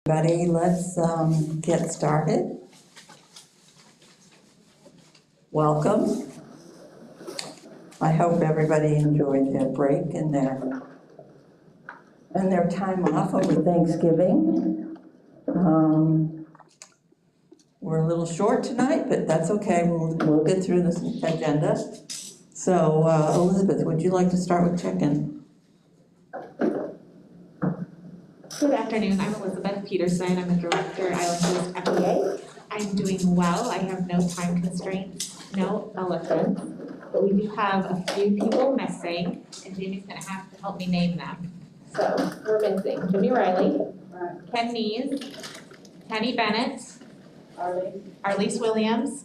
Everybody, let's get started. Welcome. I hope everybody enjoyed their break and their time off over Thanksgiving. We're a little short tonight, but that's okay. We'll get through this agenda. So, Elizabeth, would you like to start with check-in? Good afternoon, I'm Elizabeth Peterson. I'm a director at Island Coast FBA. I'm doing well. I have no time constraints, no elephants, but we do have a few people missing, and Jamie's gonna have to help me name them. So we're missing Jimmy Riley, Ken Nees, Kenny Bennett, Arlise Williams.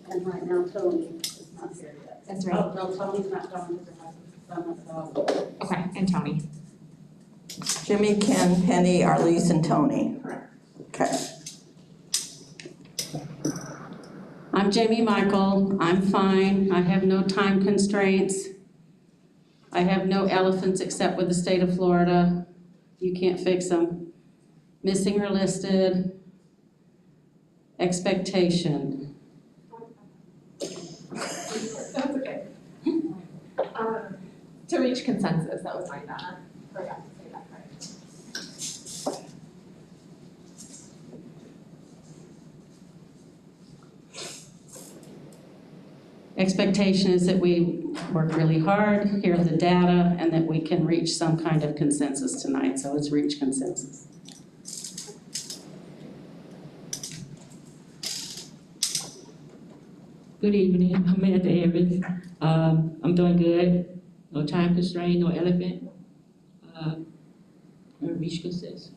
And right now Tony is not here yet. That's right. Oh, no, Tony's not going to have done. Okay, and Tony. Jimmy, Ken, Penny, Arlise, and Tony. Okay. I'm Jamie Michael. I'm fine. I have no time constraints. I have no elephants except with the state of Florida. You can't fix them. Missing or listed. Expectation. That's okay. To reach consensus, that was my Donna. Forgot to say that right. Expectation is that we work really hard, hear the data, and that we can reach some kind of consensus tonight. So let's reach consensus. Good evening, I'm Amanda Evans. I'm doing good. No time constraint, no elephant. Reach consensus.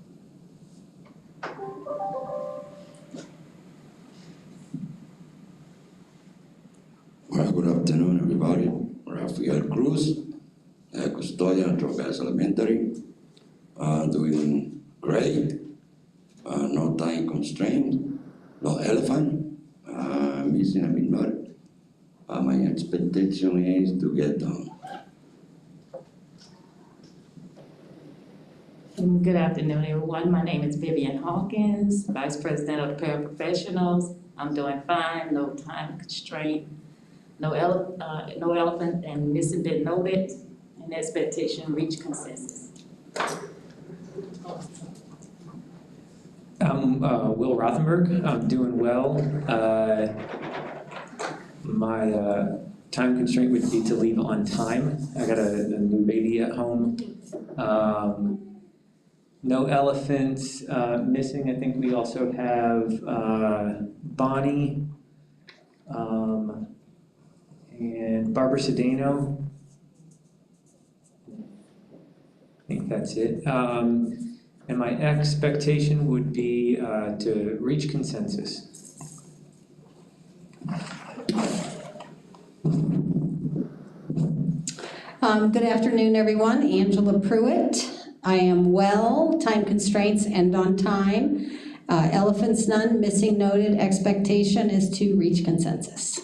Well, good afternoon, everybody. Rafael Cruz, custodian at Tropez Elementary. Doing great. No time constraint. No elephant. Missing a minute. My expectation is to get done. Good afternoon, everyone. My name is Vivian Hawkins, Vice President of the Paraprofessionals. I'm doing fine, no time constraint, no elephant, and missing been noted, and expectation reach consensus. I'm Will Rothenberg. I'm doing well. My time constraint would be to leave on time. I got a new baby at home. No elephants missing. I think we also have Bonnie and Barbara Cedeno. I think that's it. And my expectation would be to reach consensus. Good afternoon, everyone. Angela Pruitt. I am well, time constraints and on time. Elephants none, missing noted. Expectation is to reach consensus.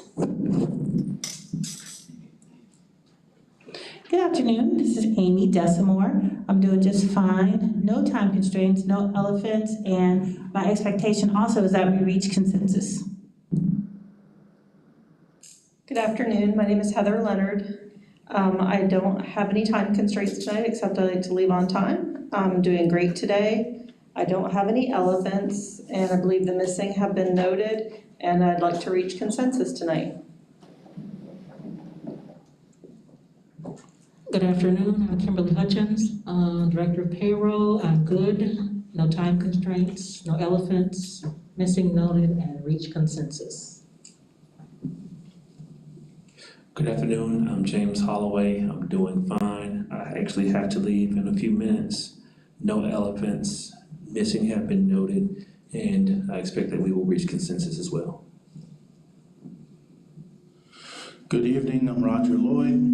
Good afternoon, this is Amy Desamore. I'm doing just fine. No time constraints, no elephants, and my expectation also is that we reach consensus. Good afternoon, my name is Heather Leonard. I don't have any time constraints tonight except I like to leave on time. I'm doing great today. I don't have any elephants, and I believe the missing have been noted, and I'd like to reach consensus tonight. Good afternoon, I'm Kimberly Hutchins, Director of Payroll. I'm good, no time constraints, no elephants, missing noted, and reach consensus. Good afternoon, I'm James Holloway. I'm doing fine. I actually have to leave in a few minutes. No elephants, missing have been noted, and I expect that we will reach consensus as well. Good evening, I'm Roger Lloyd.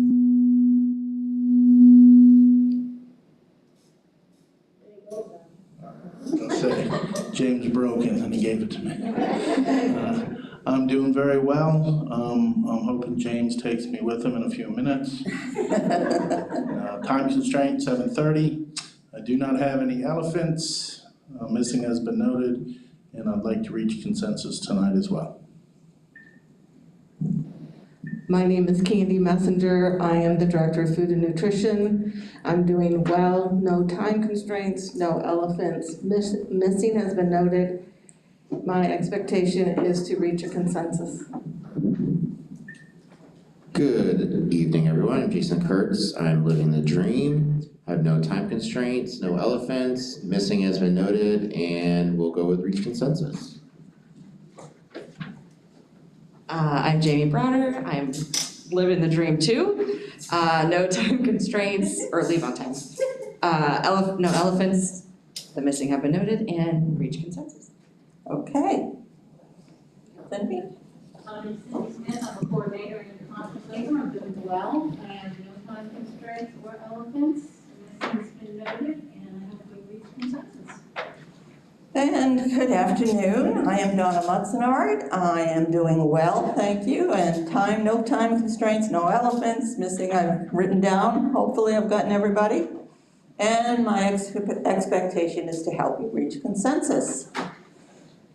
I'll say James broke it and he gave it to me. I'm doing very well. I'm hoping James takes me with him in a few minutes. Time constraint, 7:30. I do not have any elephants. missing has been noted, and I'd like to reach consensus tonight as well. My name is Candy Messenger. I am the Director of Food and Nutrition. I'm doing well, no time constraints, no elephants. Missing has been noted. My expectation is to reach a consensus. Good evening, everyone. I'm Jason Kurtz. I'm living the dream. I have no time constraints, no elephants. Missing has been noted, and we'll go with reach consensus. I'm Jamie Browner. I'm living the dream too. No time constraints or leave on time. No elephants. The missing have been noted and reach consensus. Okay. Cindy? I'm Cindy Smith, I'm a coordinator in conflict labor, I'm doing well. I have no time constraints or elephants, and this has been noted, and I hope we reach consensus. And good afternoon. I am Donna Mutzenard. I am doing well, thank you. And no time constraints, no elephants. Missing, I've written down. Hopefully I've gotten everybody. And my expectation is to help you reach consensus.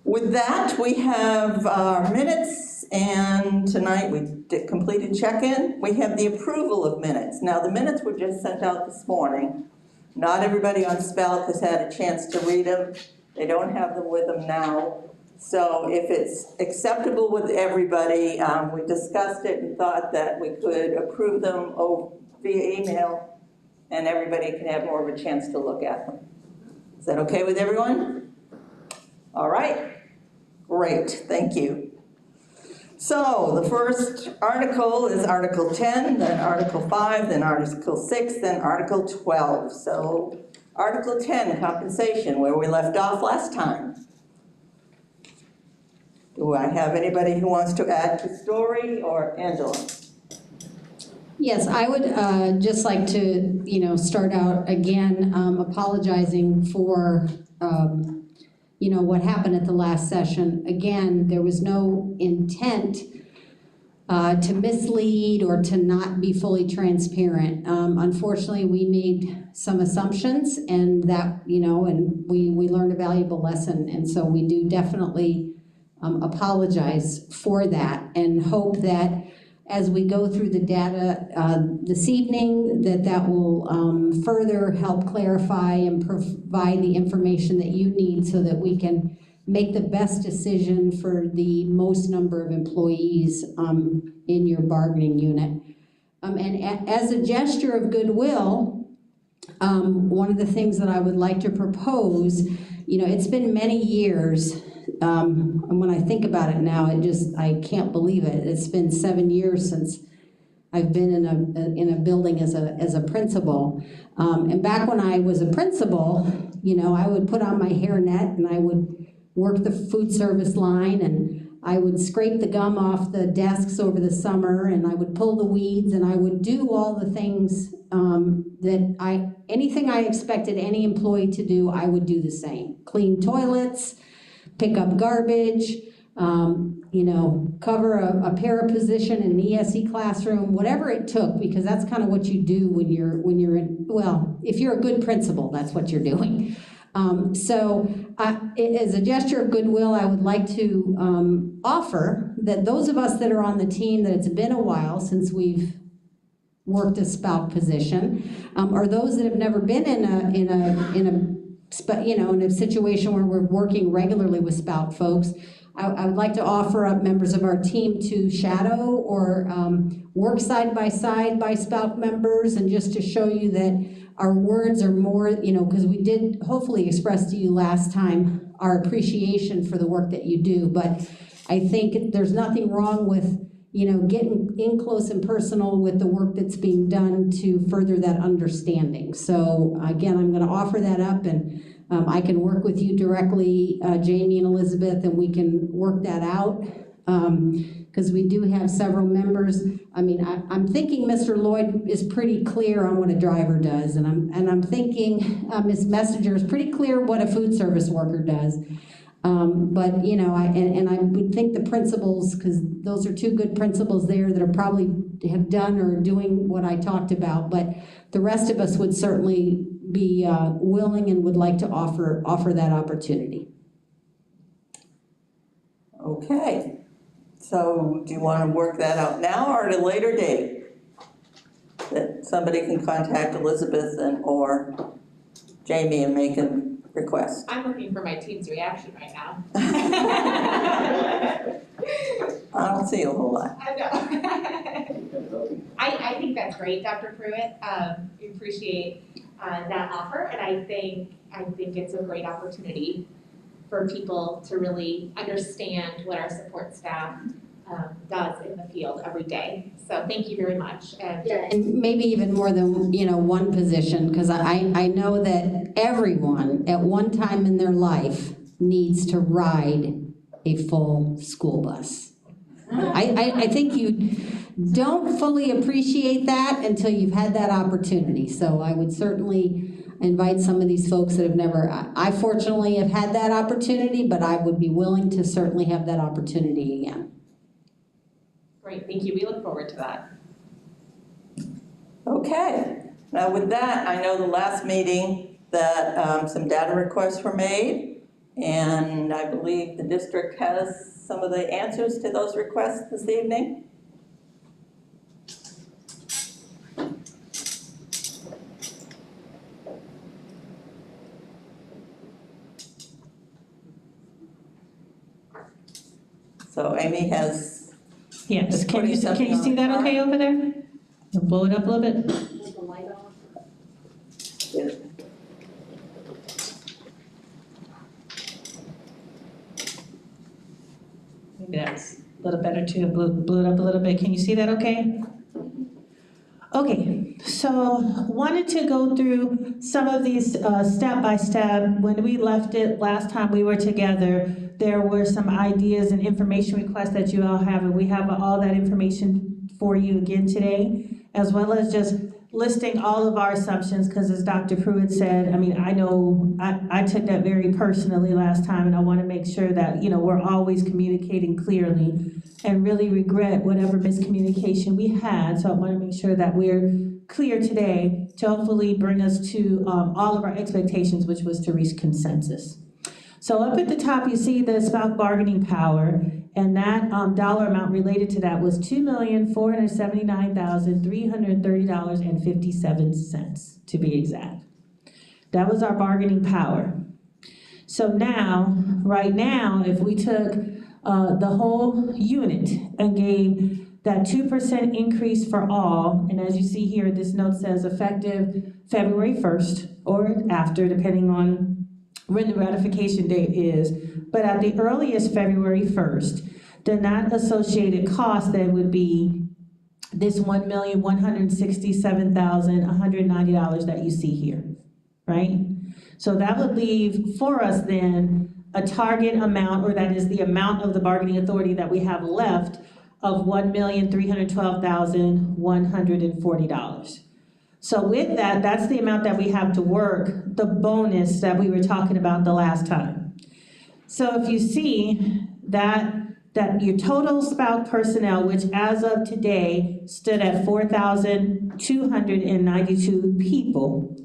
With that, we have our minutes, and tonight we completed check-in. We have the approval of minutes. Now, the minutes were just sent out this morning. Not everybody on SPALC has had a chance to read them. They don't have them with them now. So if it's acceptable with everybody, we discussed it and thought that we could approve them via email, and everybody can have more of a chance to look at them. Is that okay with everyone? All right, great, thank you. So the first article is Article 10, then Article 5, then Article 6, then Article 12. So Article 10, compensation, where we left off last time. Do I have anybody who wants to add to story, or Angela? Yes, I would just like to, start out again apologizing for, what happened at the last session. Again, there was no intent to mislead or to not be fully transparent. Unfortunately, we made some assumptions, and that, and we learned a valuable lesson. And so we do definitely apologize for that, and hope that as we go through the data this evening, that will further help clarify and provide the information that you need so that we can make the best decision for the most number of employees in your bargaining unit. And as a gesture of goodwill, one of the things that I would like to propose, it's been many years, and when I think about it now, I can't believe it. It's been 7 years since I've been in a building as a principal. And back when I was a principal, I would put on my hairnet and I would work the food service line, and I would scrape the gum off the desks over the summer, and I would pull the weeds, and I would do all the things anything I expected any employee to do, I would do the same. Clean toilets, pick up garbage, cover a para position in an ESE classroom, whatever it took, because that's kind of what you do when you're in, well, if you're a good principal, that's what you're doing. So as a gesture of goodwill, I would like to offer that those of us that are on the team, that it's been a while since we've worked a SPALC position, or those that have never been in a situation where we're working regularly with SPALC folks, I would like to offer up members of our team to shadow or work side by SPALC members, and just to show you that our words are more, because we did hopefully express to you last time our appreciation for the work that you do, but I think there's nothing wrong with getting in close and personal with the work that's being done to further that understanding. So again, I'm going to offer that up, and I can work with you directly, Jamie and Elizabeth, and we can work that out, because we do have several members. I mean, I'm thinking Mr. Lloyd is pretty clear on what a driver does, and I'm thinking Ms. Messenger is pretty clear what a food service worker does. But I would think the principals, because those are two good principals there that are probably have done or doing what I talked about, but the rest of us would certainly be willing and would like to offer that opportunity. Okay, so do you want to work that out now or at a later date? That somebody can contact Elizabeth or Jamie and make a request. I'm looking for my team's reaction right now. I don't see a whole lot. I know. I think that's great, Dr. Pruitt. We appreciate that offer, and I think it's a great opportunity for people to really understand what our support staff does in the field every day. So thank you very much. And maybe even more than, one position, because I know that everyone at one time in their life needs to ride a full school bus. I think you don't fully appreciate that until you've had that opportunity. So I would certainly invite some of these folks that have never, I fortunately have had that opportunity, but I would be willing to certainly have that opportunity again. Great, thank you. We look forward to that. Okay, now with that, I know the last meeting that some data requests were made, and I believe the district has some of the answers to those requests this evening. So Amy has. Yes, can you see that okay over there? Blow it up a little bit. With the light off. Yes. Maybe that's a little better too, blew it up a little bit. Can you see that okay? Okay, so wanted to go through some of these step by step. When we left it last time we were together, there were some ideas and information requests that you all have, and we have all that information for you again today, as well as just listing all of our assumptions, because as Dr. Pruitt said, I know I took that very personally last time, and I want to make sure that, we're always communicating clearly and really regret whatever miscommunication we had. So I want to make sure that we're clear today to hopefully bring us to all of our expectations, which was to reach consensus. So up at the top, you see the SPALC bargaining power, and that dollar amount related to that was $2,479,330.57, to be exact. That was our bargaining power. So now, right now, if we took the whole unit and gave that 2% increase for all, and as you see here, this note says effective February 1st or after, depending on when the ratification date is, but at the earliest February 1st, then that associated cost then would be this $1,167,190 that you see here, right? So that would leave for us then a target amount, or that is the amount of the bargaining authority that we have left, of $1,312,140. So with that, that's the amount that we have to work, the bonus that we were talking about the last time. So if you see that your total SPALC personnel, which as of today stood at 4,292 people,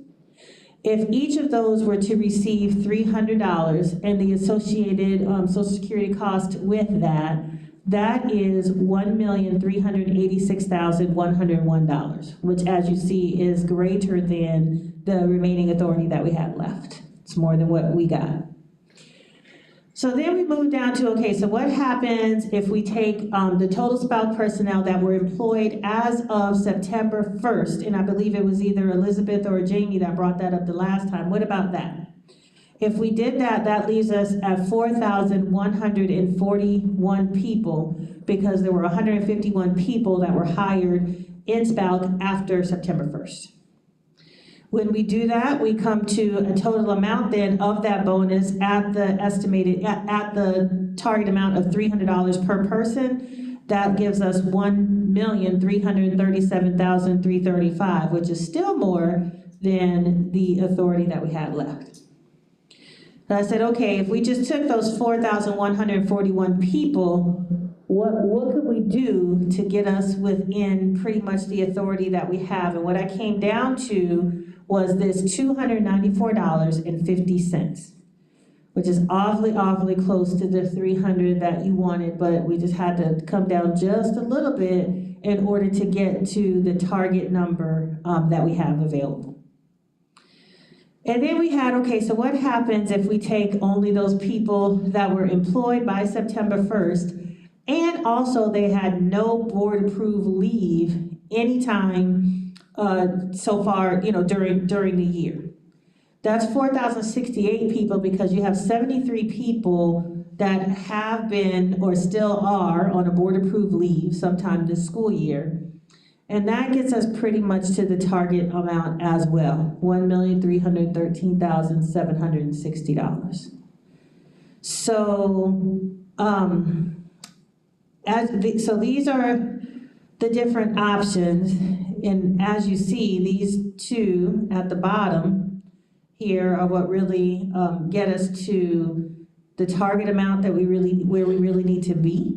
if each of those were to receive $300 and the associated Social Security cost with that, that is $1,386,101, which as you see is greater than the remaining authority that we had left. It's more than what we got. So then we move down to, okay, so what happens if we take the total SPALC personnel that were employed as of September 1st, and I believe it was either Elizabeth or Jamie that brought that up the last time. What about that? If we did that, that leaves us at 4,141 people, because there were 151 people that were hired in SPALC after September 1st. When we do that, we come to a total amount then of that bonus at the estimated, at the target amount of $300 per person. That gives us $1,337,335, which is still more than the authority that we had left. So I said, okay, if we just took those 4,141 people what could we do to get us within pretty much the authority that we have? And what I came down to was this $294.50, which is awfully close to the 300 that you wanted, but we just had to come down just a little bit in order to get to the target number that we have available. And then we had, okay, so what happens if we take only those people that were employed by September 1st, and also they had no board-approved leave anytime so far, during the year. That's 4,068 people, because you have 73 people that have been or still are on a board-approved leave sometime this school year. And that gets us pretty much to the target amount as well, $1,313,760. So, so these are the different options, and as you see, these two at the bottom here are what really get us to the target amount that where we really need to be.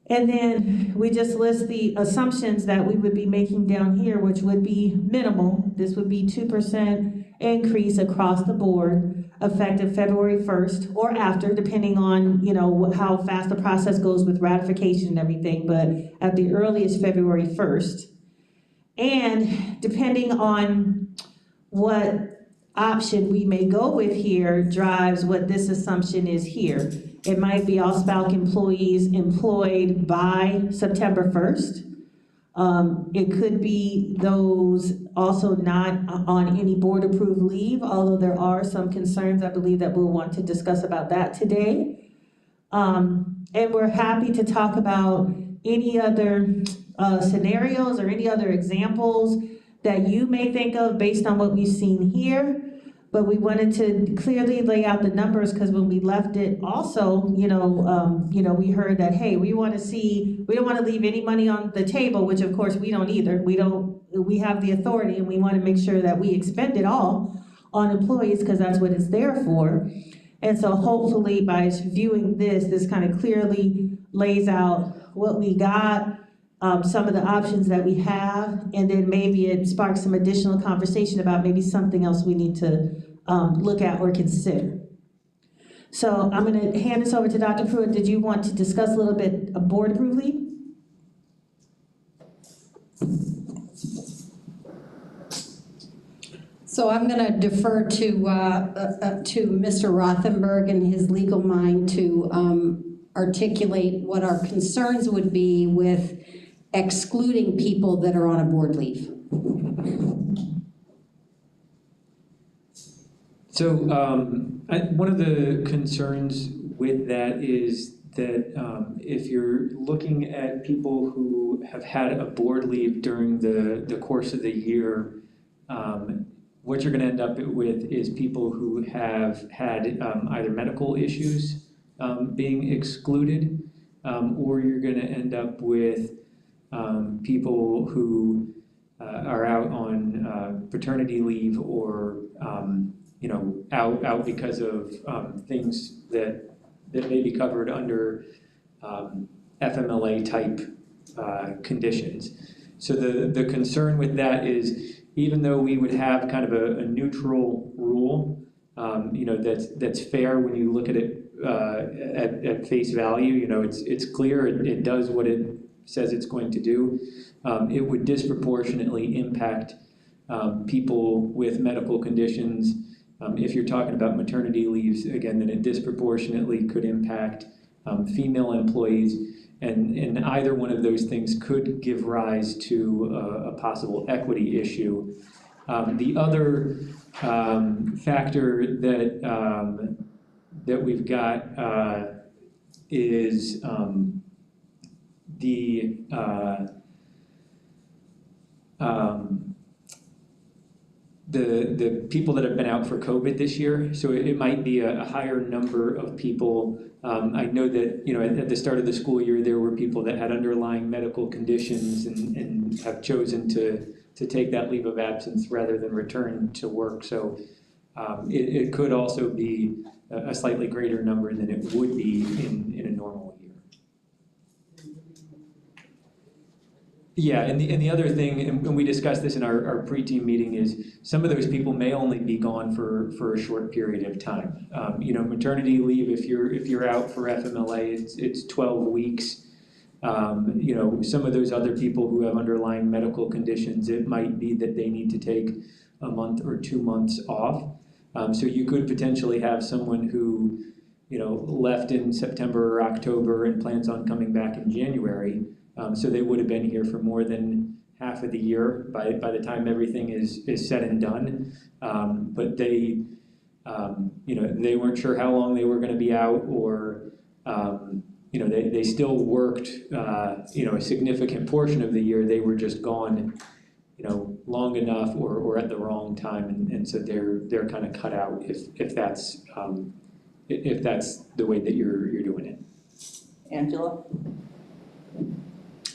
And then we just list the assumptions that we would be making down here, which would be minimal. This would be 2% increase across the board, effective February 1st or after, depending on, how fast the process goes with ratification and everything, but at the earliest February 1st. And depending on what option we may go with here drives what this assumption is here. It might be all SPALC employees employed by September 1st. It could be those also not on any board-approved leave, although there are some concerns, I believe, that we'll want to discuss about that today. And we're happy to talk about any other scenarios or any other examples that you may think of based on what we've seen here. But we wanted to clearly lay out the numbers, because when we left it also, we heard that, hey, we don't want to leave any money on the table, which of course we don't either. We have the authority, and we want to make sure that we expend it all on employees, because that's what it's there for. And so hopefully by viewing this kind of clearly lays out what we got, some of the options that we have, and then maybe it sparks some additional conversation about maybe something else we need to look at or consider. So I'm going to hand this over to Dr. Pruitt. Did you want to discuss a little bit of board-approved leave? So I'm going to defer to Mr. Rothenberg and his legal mind to articulate what our concerns would be with excluding people that are on a board leave. So one of the concerns with that is that if you're looking at people who have had a board leave during the course of the year, what you're going to end up with is people who have had either medical issues being excluded, or you're going to end up with people who are out on paternity leave, or out because of things that may be covered under FMLA type conditions. So the concern with that is, even though we would have kind of a neutral rule, that's fair when you look at it at face value, it's clear, it does what it says it's going to do, it would disproportionately impact people with medical conditions. If you're talking about maternity leaves, again, then it disproportionately could impact female employees, and either one of those things could give rise to a possible equity issue. The other factor that we've got is the people that have been out for COVID this year. So it might be a higher number of people. I know that, at the start of the school year, there were people that had underlying medical conditions and have chosen to take that leave of absence rather than return to work. So it could also be a slightly greater number than it would be in a normal year. Yeah, and the other thing, and we discussed this in our pre-team meeting, is some of those people may only be gone for a short period of time. Maternity leave, if you're out for FMLA, it's 12 weeks. Some of those other people who have underlying medical conditions, it might be that they need to take a month or 2 months off. So you could potentially have someone who, left in September or October and plans on coming back in January. So they would have been here for more than half of the year by the time everything is said and done. But they weren't sure how long they were going to be out, or they still worked a significant portion of the year. They were just gone long enough or at the wrong time, and so they're kind of cut out if that's the way that you're doing it. Angela?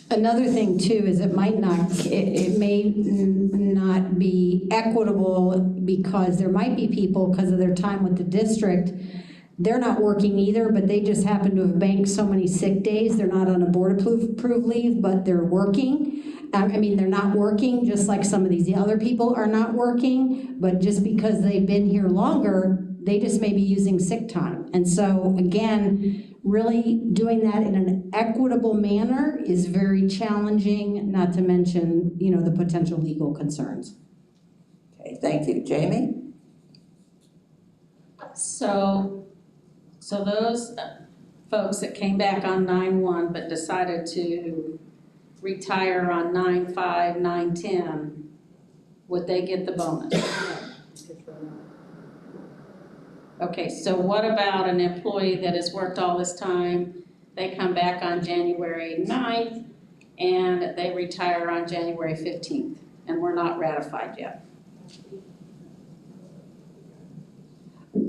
Another thing too is it may not be equitable, because there might be people, because of their time with the district, they're not working either, but they just happen to have banked so many sick days, they're not on a board approved leave, but they're working. They're not working, just like some of these other people are not working, but just because they've been here longer, they just may be using sick time. And so again, really doing that in an equitable manner is very challenging, not to mention, the potential legal concerns. Okay, thank you. Jamie? So those folks that came back on 9/1 but decided to retire on 9/5, 9/10, would they get the bonus? Okay, so what about an employee that has worked all this time, they come back on January 9th, and they retire on January 15th, and we're not ratified yet?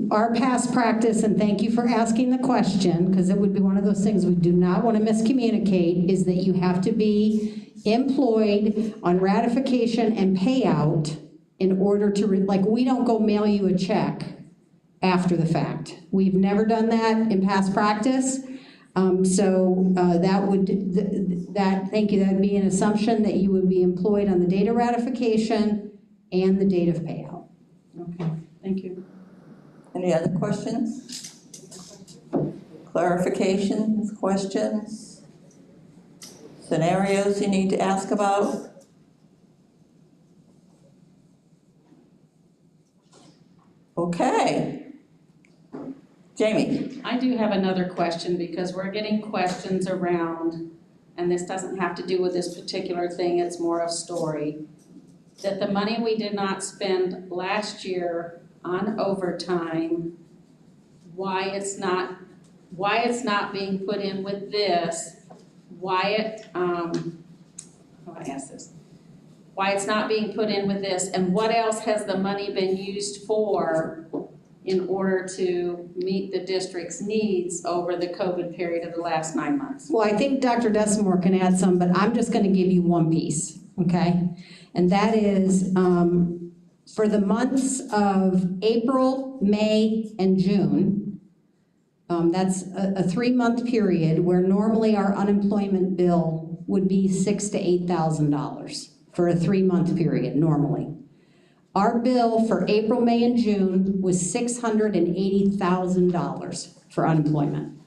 Our past practice, and thank you for asking the question, because it would be one of those things we do not want to miscommunicate, is that you have to be employed on ratification and payout in order to, we don't go mail you a check after the fact. We've never done that in past practice. Thank you, that'd be an assumption that you would be employed on the date of ratification and the date of payout. Okay, thank you. Any other questions? Clarifications, questions? Scenarios you need to ask about? Okay. Jamie? I do have another question, because we're getting questions around, and this doesn't have to do with this particular thing, it's more of story, that the money we did not spend last year on overtime, why it's not being put in with this, why it's not being put in with this, and what else has the money been used for in order to meet the district's needs over the COVID period of the last 9 months? Well, I think Dr. Desamore can add some, but I'm just going to give you one piece, okay? And that is, for the months of April, May, and June, that's a 3-month period where normally our unemployment bill would be $6,000 to $8,000 for a 3-month period normally. Our bill for April, May, and June was $680,000 for unemployment.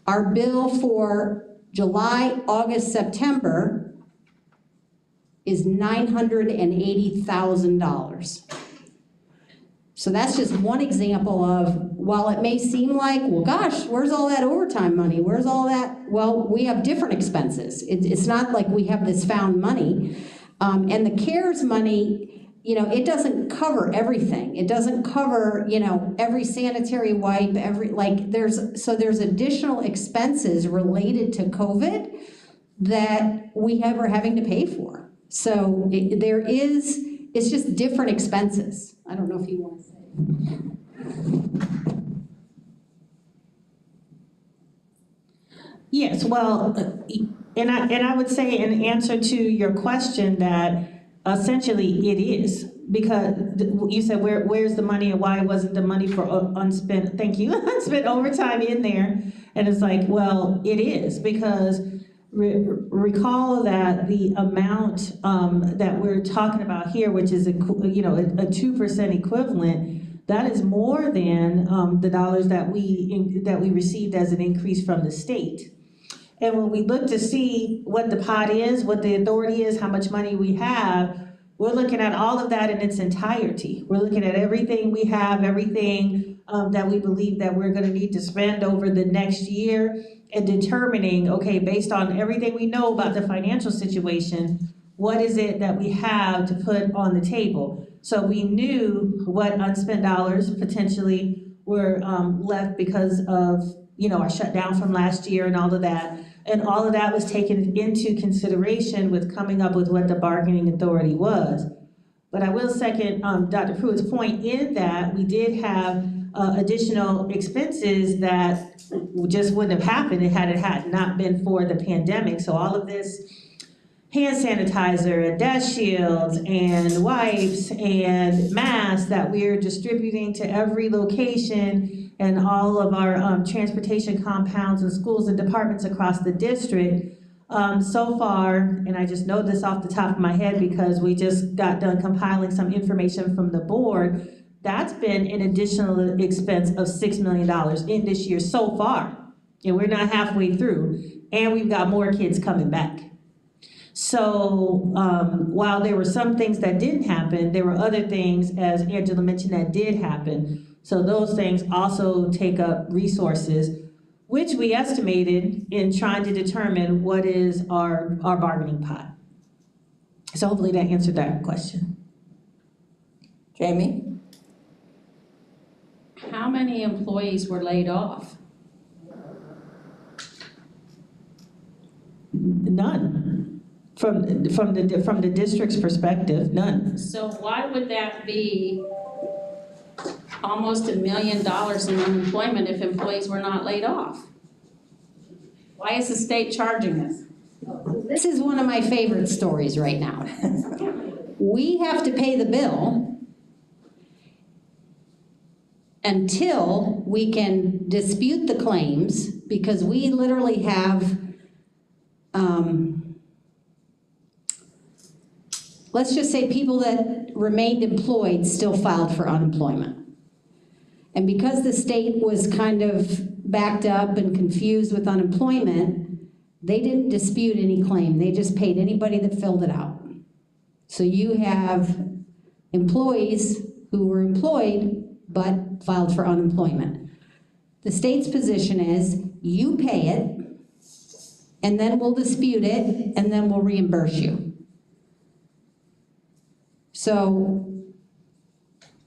Our bill for July, August, September is $980,000. So that's just one example of, while it may seem like, well, gosh, where's all that overtime money? Where's all that? Well, we have different expenses. It's not like we have this found money. And the CARES money, it doesn't cover everything. It doesn't cover, every sanitary wipe, there's additional expenses related to COVID that we are having to pay for. So it's just different expenses. I don't know if you want to say. Yes, well, and I would say in answer to your question that essentially it is, because you said where's the money and why wasn't the money for unspent, thank you, unspent overtime in there? And it's like, well, it is, because recall that the amount that we're talking about here, which is a 2% equivalent, that is more than the dollars that we received as an increase from the state. And when we look to see what the pot is, what the authority is, how much money we have, we're looking at all of that in its entirety. We're looking at everything we have, everything that we believe that we're gonna need to spend over the next year, and determining, okay, based on everything we know about the financial situation, what is it that we have to put on the table? So we knew what unspent dollars potentially were left because of, our shutdown from last year and all of that. And all of that was taken into consideration with coming up with what the bargaining authority was. But I will second Dr. Pruitt's point in that we did have additional expenses that just wouldn't have happened had it had not been for the pandemic. So all of this hand sanitizer and dust shields and wipes and masks that we're distributing to every location and all of our transportation compounds and schools and departments across the district. So far, and I just know this off the top of my head because we just got done compiling some information from the board, that's been an additional expense of $6 million in this year so far. And we're not halfway through, and we've got more kids coming back. So while there were some things that didn't happen, there were other things, as Angela mentioned, that did happen. So those things also take up resources, which we estimated in trying to determine what is our bargaining pot. So hopefully that answered that question. Jamie? How many employees were laid off? None. From the district's perspective, none. So why would that be almost $1 million in unemployment if employees were not laid off? Why is the state charging us? This is one of my favorite stories right now. We have to pay the bill until we can dispute the claims, because we literally have, let's just say people that remained employed still filed for unemployment. And because the state was kind of backed up and confused with unemployment, they didn't dispute any claim. They just paid anybody that filled it out. So you have employees who were employed but filed for unemployment. The state's position is you pay it, and then we'll dispute it, and then we'll reimburse you. So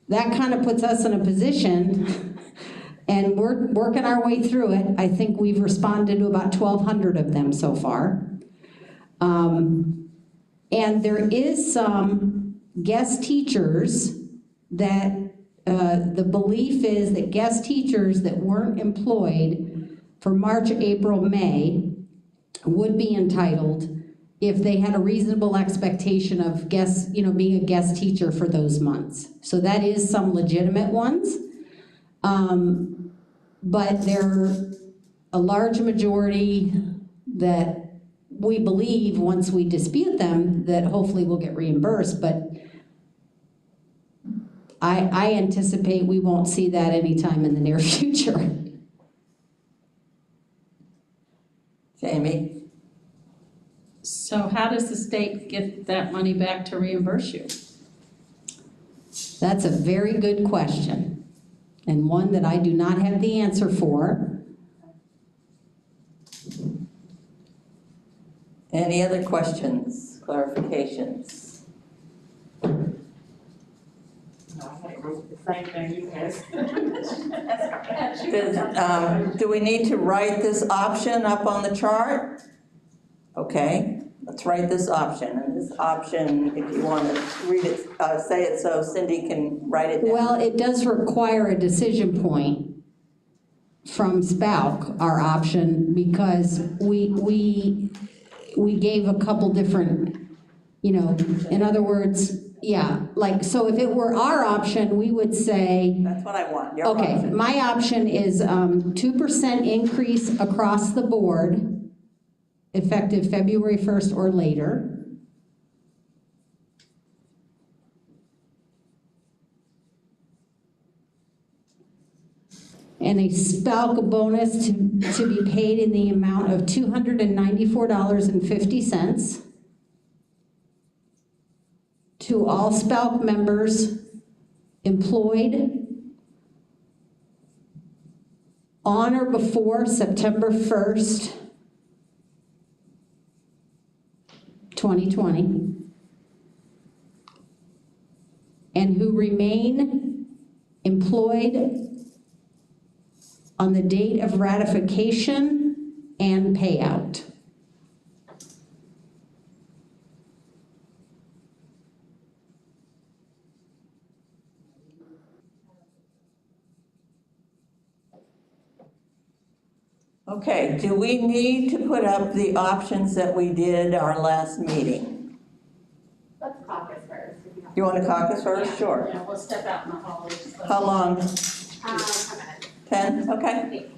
that kind of puts us in a position, and we're working our way through it. I think we've responded to about 1,200 of them so far. And there is some guest teachers that the belief is that guest teachers that weren't employed for March, April, May would be entitled if they had a reasonable expectation of guests, being a guest teacher for those months. So that is some legitimate ones. But there are a large majority that we believe, once we dispute them, that hopefully we'll get reimbursed. But I anticipate we won't see that anytime in the near future. Jamie? So how does the state get that money back to reimburse you? That's a very good question, and one that I do not have the answer for. Any other questions, clarifications? Same thing you guys. Do we need to write this option up on the chart? Okay, let's write this option. And this option, if you want to read it, say it so Cindy can write it down. Well, it does require a decision point from SPALC, our option, because we gave a couple different, in other words, yeah, so if it were our option, we would say. That's what I want, your okay, option. my option is 2% increase across the board effective February 1st or later. And a SPALC bonus to be paid in the amount of $294.50 to all SPALC members employed on or before September 1st, 2020, and who remain employed on the date of ratification and payout. Okay, do we need to put up the options that we did our last meeting? Let's caucus first. You want to caucus first? Sure. Yeah, we'll step out in the hallway. How long? 10 minutes. 10? Okay.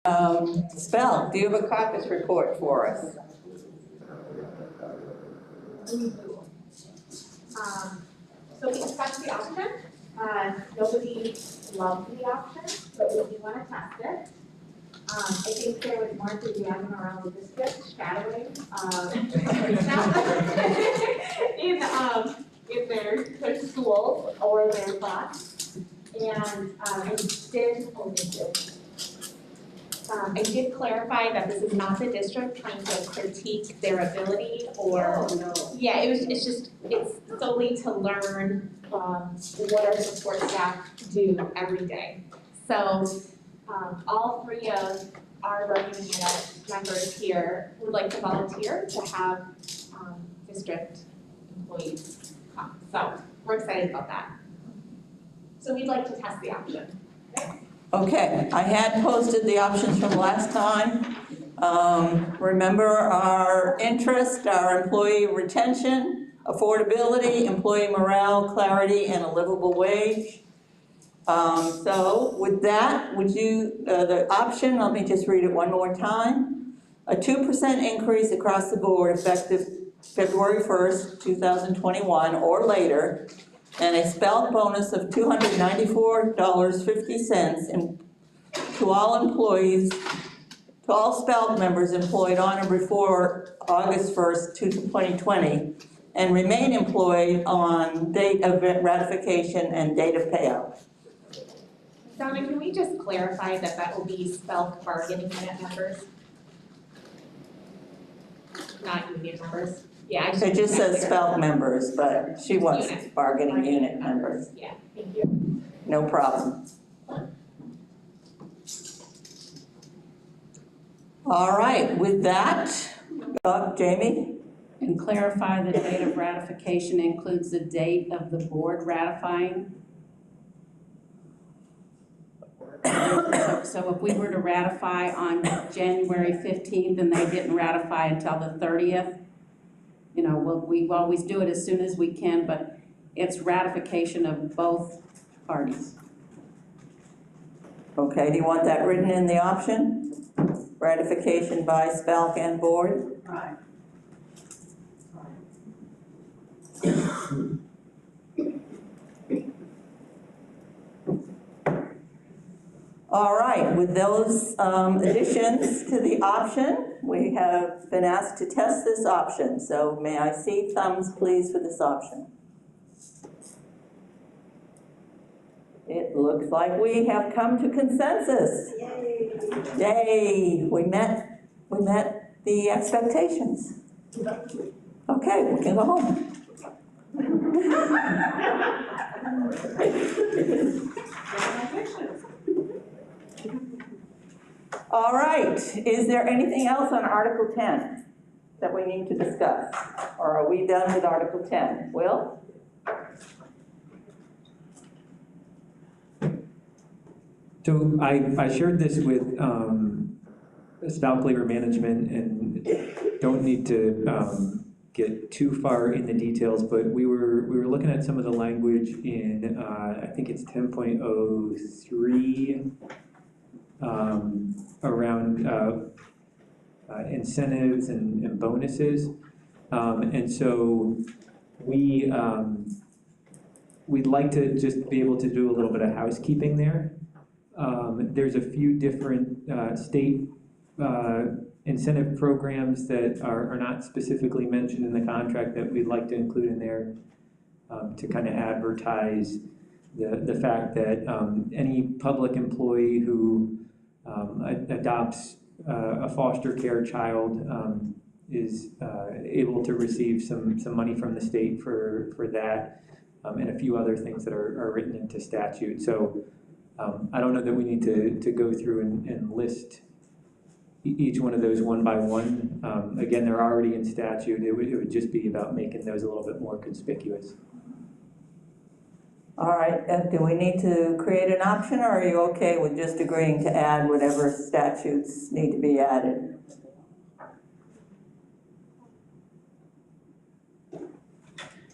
SPALC, do you have a caucus report for us? So we discussed the option. Nobody loved the option, but we do want to test it. I think there was more enthusiasm around the district shadowing in their schools or their class. And I did clarify that this is not the district trying to critique their ability or. Oh, no. Yeah, it's solely to learn what our support staff do every day. So all three of our bargaining unit members here would like to volunteer to have district employees come. So we're excited about that. So we'd like to test the option. Okay, I had posted the options from last time. Remember our interest, our employee retention, affordability, employee morale, clarity, and a livable wage. So with that, would you, the option, let me just read it one more time. A 2% increase across the board effective February 1st, 2021 or later, and a SPALC bonus of $294.50 to all employees, to all SPALC members employed on or before August 1st, 2020, and remain employed on date of ratification and date of payout. Donna, can we just clarify that that will be SPALC bargaining unit members? Not union members? Yeah, It just says SPALC members, but she wants Unit. bargaining unit members. Yeah, thank you. No problem. All right, with that, Jamie? And clarify the date of ratification includes the date of the board ratifying. So if we were to ratify on January 15th and they didn't ratify until the 30th, you know, we always do it as soon as we can, but it's ratification of both parties. Okay, do you want that written in the option? Ratification by SPALC and board? Right. All right, with those additions to the option, we have been asked to test this option. So may I see thumbs, please, for this option? It looks like we have come to consensus. Yay! Yay! We met the expectations. Okay, we can go home. All right, is there anything else on Article 10 that we need to discuss? Or are we done with Article 10? Will? So I shared this with SPALC Labor Management and don't need to get too far in the details, but we were looking at some of the language in I think it's 10.03 around incentives and bonuses, and so we'd like to just be able to do a little bit of housekeeping there. There's a few different state incentive programs that are not specifically mentioned in the contract that we'd like to include in there to kind of advertise the fact that any public employee who adopts a foster care child is able to receive some money from the state for that, and a few other things that are written into statute. So I don't know that we need to go through and list each one of those one by one. Again, they're already in statute. It would just be about making those a little bit more conspicuous. All right, do we need to create an option, or are you okay with just agreeing to add whatever statutes need to be added?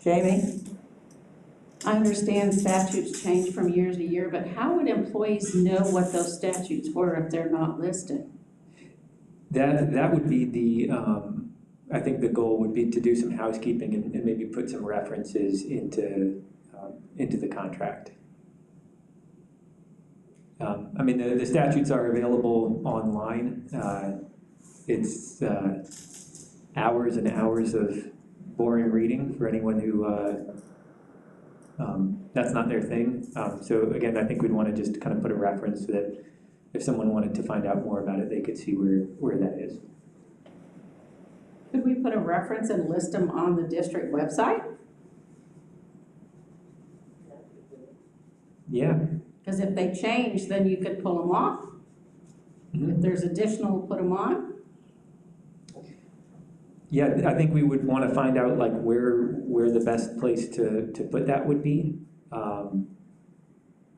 Jamie? I understand statutes change from year to year, but how would employees know what those statutes were if they're not listed? That would be the, I think the goal would be to do some housekeeping and maybe put some references into the contract. I mean, the statutes are available online. It's hours and hours of boring reading for anyone who that's not their thing. So again, I think we'd want to just kind of put a reference so that if someone wanted to find out more about it, they could see where that is. Could we put a reference and list them on the district website? Yeah. Because if they change, then you could pull them off. Mhm. If there's additional, put them on. Yeah, I think we would want to find out like where the best place to put that would be.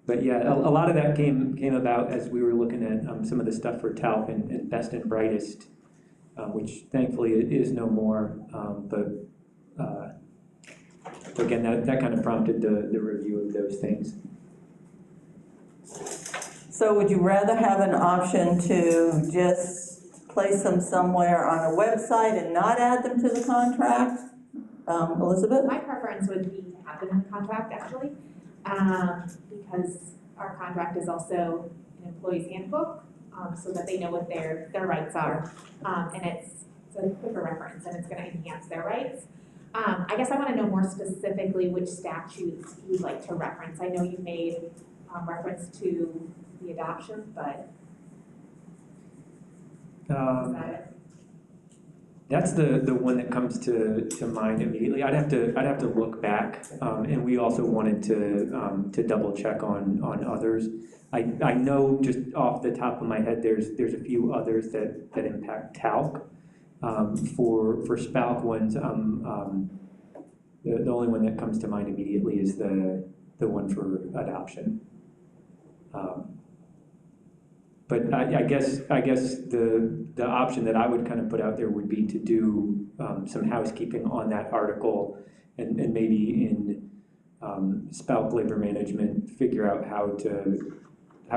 But yeah, a lot of that came about as we were looking at some of the stuff for TALC and Best and Brightest, which thankfully it is no more. So again, that kind of prompted the review of those things. So would you rather have an option to just place them somewhere on a website and not add them to the contract? Elizabeth? My preference would be to have them in the contract, actually, because our contract is also an employee's handbook, so that they know what their rights are. And it's a quicker reference, and it's gonna enhance their rights. I guess I wanna know more specifically which statutes you'd like to reference. I know you made reference to the adoption, but is that it? That's the one that comes to mind immediately. I'd have to look back, and we also wanted to double check on others. I know just off the top of my head, there's a few others that impact TALC. For SPALC ones, the only one that comes to mind immediately is the one for adoption. But I guess the option that I would kind of put out there would be to do some housekeeping on that article and maybe in SPALC labor management, figure out how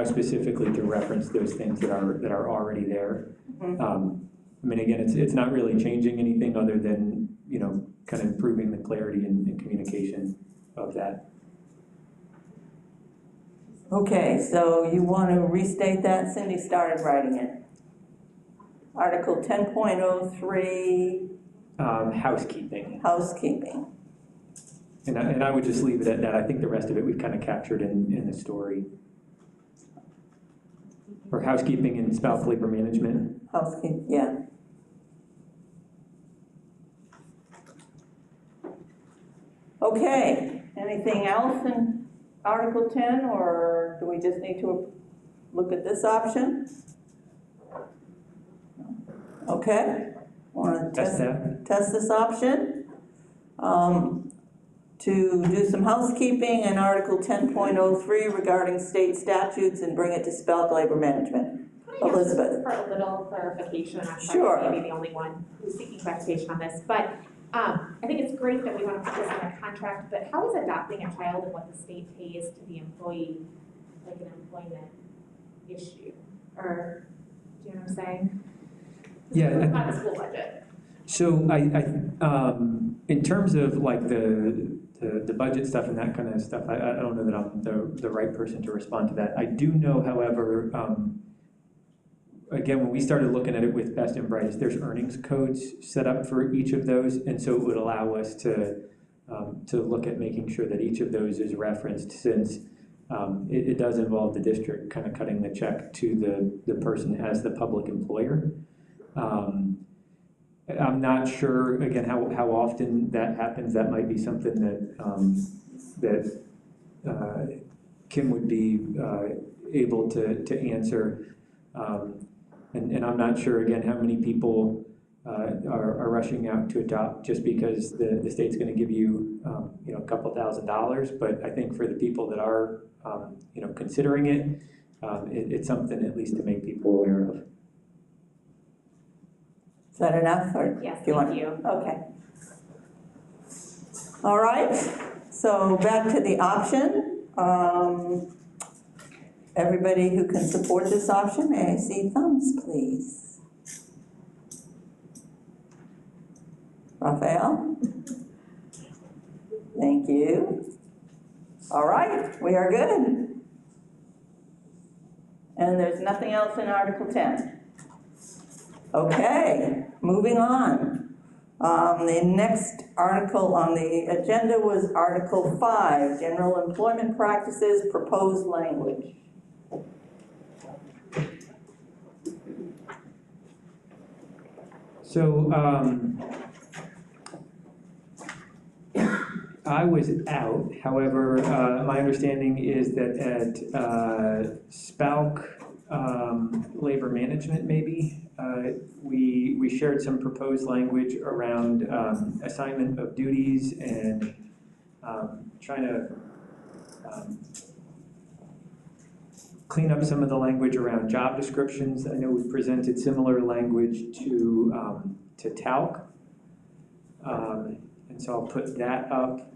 specifically to reference those things that are already there. I mean, again, it's not really changing anything other than, kind of improving the clarity and communication of that. Okay, so you want to restate that? Cindy started writing it. Article 10.03. Housekeeping. Housekeeping. And I would just leave it at that. I think the rest of it we've kind of captured in the story. Or housekeeping and SPALC labor management. Housekeeping, yeah. Okay, anything else in Article 10, or do we just need to look at this option? Okay, want to test this option? To do some housekeeping in Article 10.03 regarding state statutes and bring it to SPALC labor management. Elizabeth. For a little clarification, I'm Sure. probably maybe the only one who's seeking clarification on this, but I think it's great that we want to put this in a contract, but how is adopting a child and what the state pays to the employee, like an employment issue? Or, do you know what I'm saying? Yeah. It's not the school budget. So I in terms of like the budget stuff and that kind of stuff, I don't know that I'm the right person to respond to that. I do know, however, again, when we started looking at it with Best and Brightest, there's earnings codes set up for each of those, and so it would allow us to look at making sure that each of those is referenced, since it does involve the district kind of cutting the check to the person as the public employer. I'm not sure, again, how often that happens. That might be something that Kim would be able to answer. And I'm not sure, again, how many people are rushing out to adopt just because the state's going to give you, a couple $1,000s. But I think for the people that are, considering it, it's something at least to make people aware of. Is that enough, or Yes, do you want? thank you. Okay. All right. So back to the option. Everybody who can support this option, may I see thumbs, please? Raphael? Thank you. All right, we are good. And there's nothing else in Article 10. Okay, moving on. The next article on the agenda was Article 5, General Employment Practices, Proposed Language. So, I was out, however, my understanding is that at SPALC, Labor Management maybe, we shared some proposed language around assignment of duties and trying to clean up some of the language around job descriptions. I know we presented similar language to TALC, and so I'll put that up.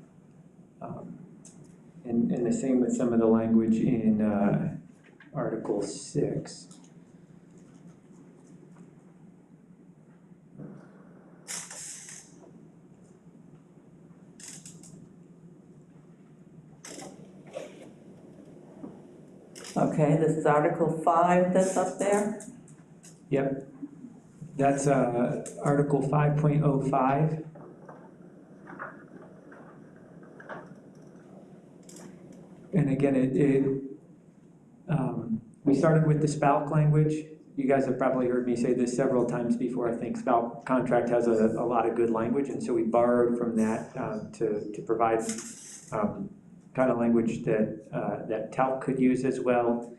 And the same with some of the language in Article 6. Okay, this is Article 5 that's up there. Yep, that's Article 5.05. And again, we started with the SPALC language. You guys have probably heard me say this several times before. I think SPALC contract has a lot of good language, and so we borrowed from that to provide kind of language that TALC could use as well.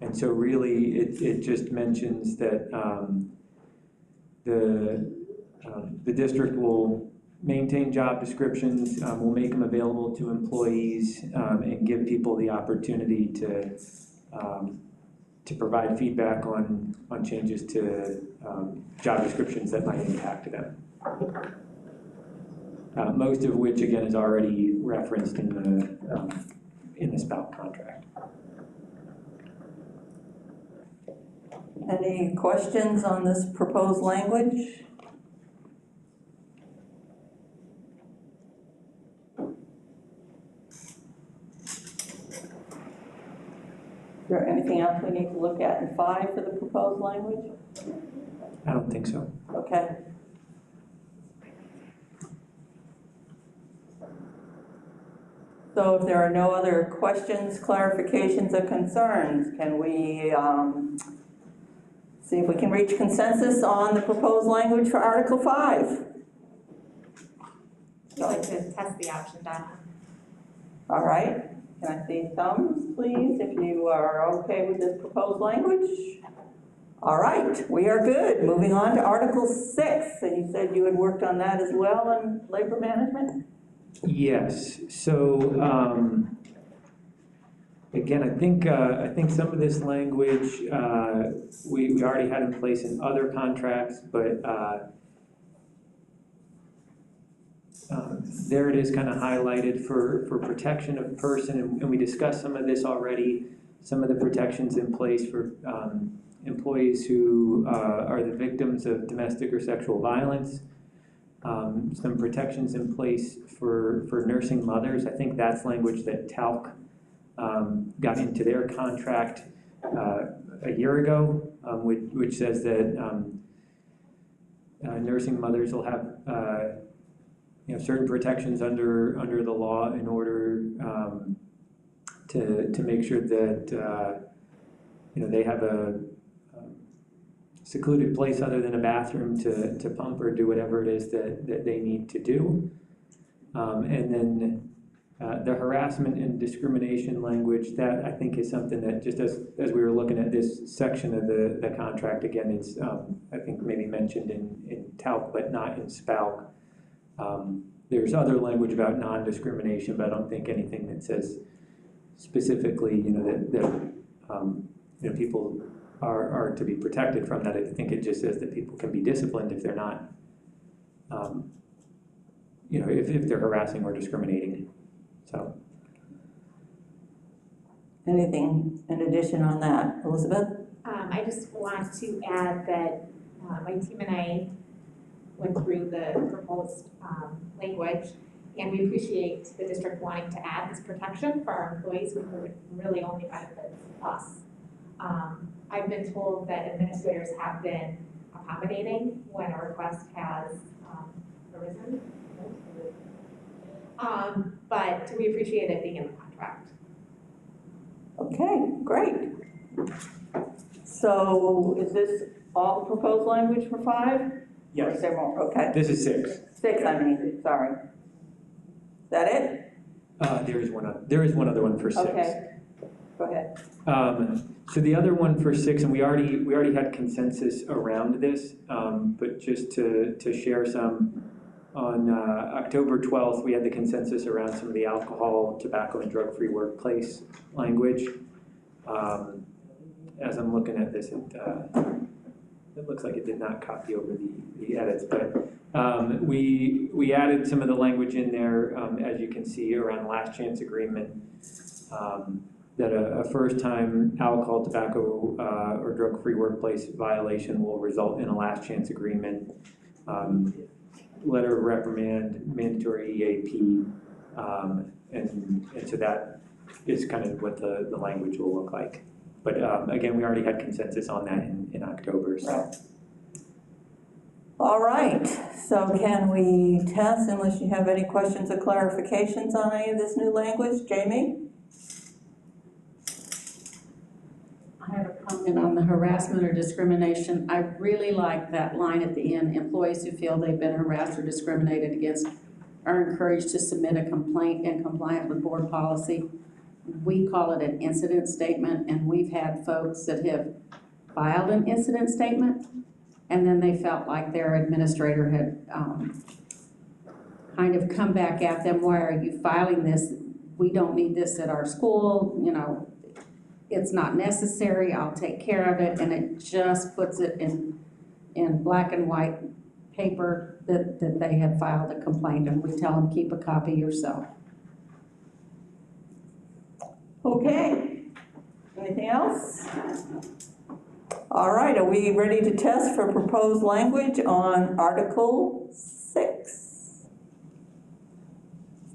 And so really, it just mentions that the district will maintain job descriptions, we'll make them available to employees, and give people the opportunity to provide feedback on changes to job descriptions that might impact them. Most of which, again, is already referenced in the SPALC contract. Any questions on this proposed language? Is there anything else we need to look at in 5 for the proposed language? I don't think so. Okay. So if there are no other questions, clarifications, or concerns, can we see if we can reach consensus on the proposed language for Article 5? I'd like to test the option, Donna. All right. Can I see thumbs, please, if you are okay with this proposed language? All right, we are good. Moving on to Article 6, and you said you had worked on that as well in labor management? Yes. So again, I think some of this language we already had in place in other contracts, but there it is, kind of highlighted for protection of person, and we discussed some of this already. Some of the protections in place for employees who are the victims of domestic or sexual violence. Some protections in place for nursing mothers. I think that's language that TALC got into their contract a year ago, which says that nursing mothers will have certain protections under the law in order to make sure that they have a secluded place other than a bathroom to pump or do whatever it is that they need to do. And then the harassment and discrimination language, that I think is something that just as we were looking at this section of the contract, again, it's I think maybe mentioned in TALC but not in SPALC. There's other language about non-discrimination, but I don't think anything that says specifically that people are to be protected from that. I think it just says that people can be disciplined if they're not, if they're harassing or discriminating, so. Anything in addition on that, Elizabeth? I just want to add that my team and I went through the proposed language, and we appreciate the district wanting to add this protection for our employees because it really only benefits us. I've been told that administrators have been accommodating when a request has arisen. But we appreciate it being in the contract. Okay, great. So is this all the proposed language for 5? Or Yes, is there more? Okay. this is 6. 6, I mean, sorry. Is that it? There is one other one for 6. Okay, go ahead. So the other one for 6, and we already had consensus around this, but just to share some, on October 12th, we had the consensus around some of the alcohol, tobacco, and drug-free workplace language. As I'm looking at this, it looks like it did not copy over the edits, but we added some of the language in there, as you can see, around last chance agreement, that a first-time alcohol, tobacco, or drug-free workplace violation will result in a last chance agreement, letter of reprimand, mandatory EAP, and so that is kind of what the language will look like. But again, we already had consensus on that in October, so. Right. All right, so can we test unless you have any questions or clarifications on any of this new language? Jamie? I have a comment on the harassment or discrimination. I really like that line at the end. Employees who feel they've been harassed or discriminated against are encouraged to submit a complaint in compliance with board policy. We call it an incident statement, and we've had folks that have filed an incident statement, and then they felt like their administrator had kind of come back at them, why are you filing this? We don't need this at our school, you know, it's not necessary, I'll take care of it, and it just puts it in black and white paper that they have filed a complaint, and we tell them, keep a copy yourself. Okay, anything else? All right, are we ready to test for proposed language on Article 6?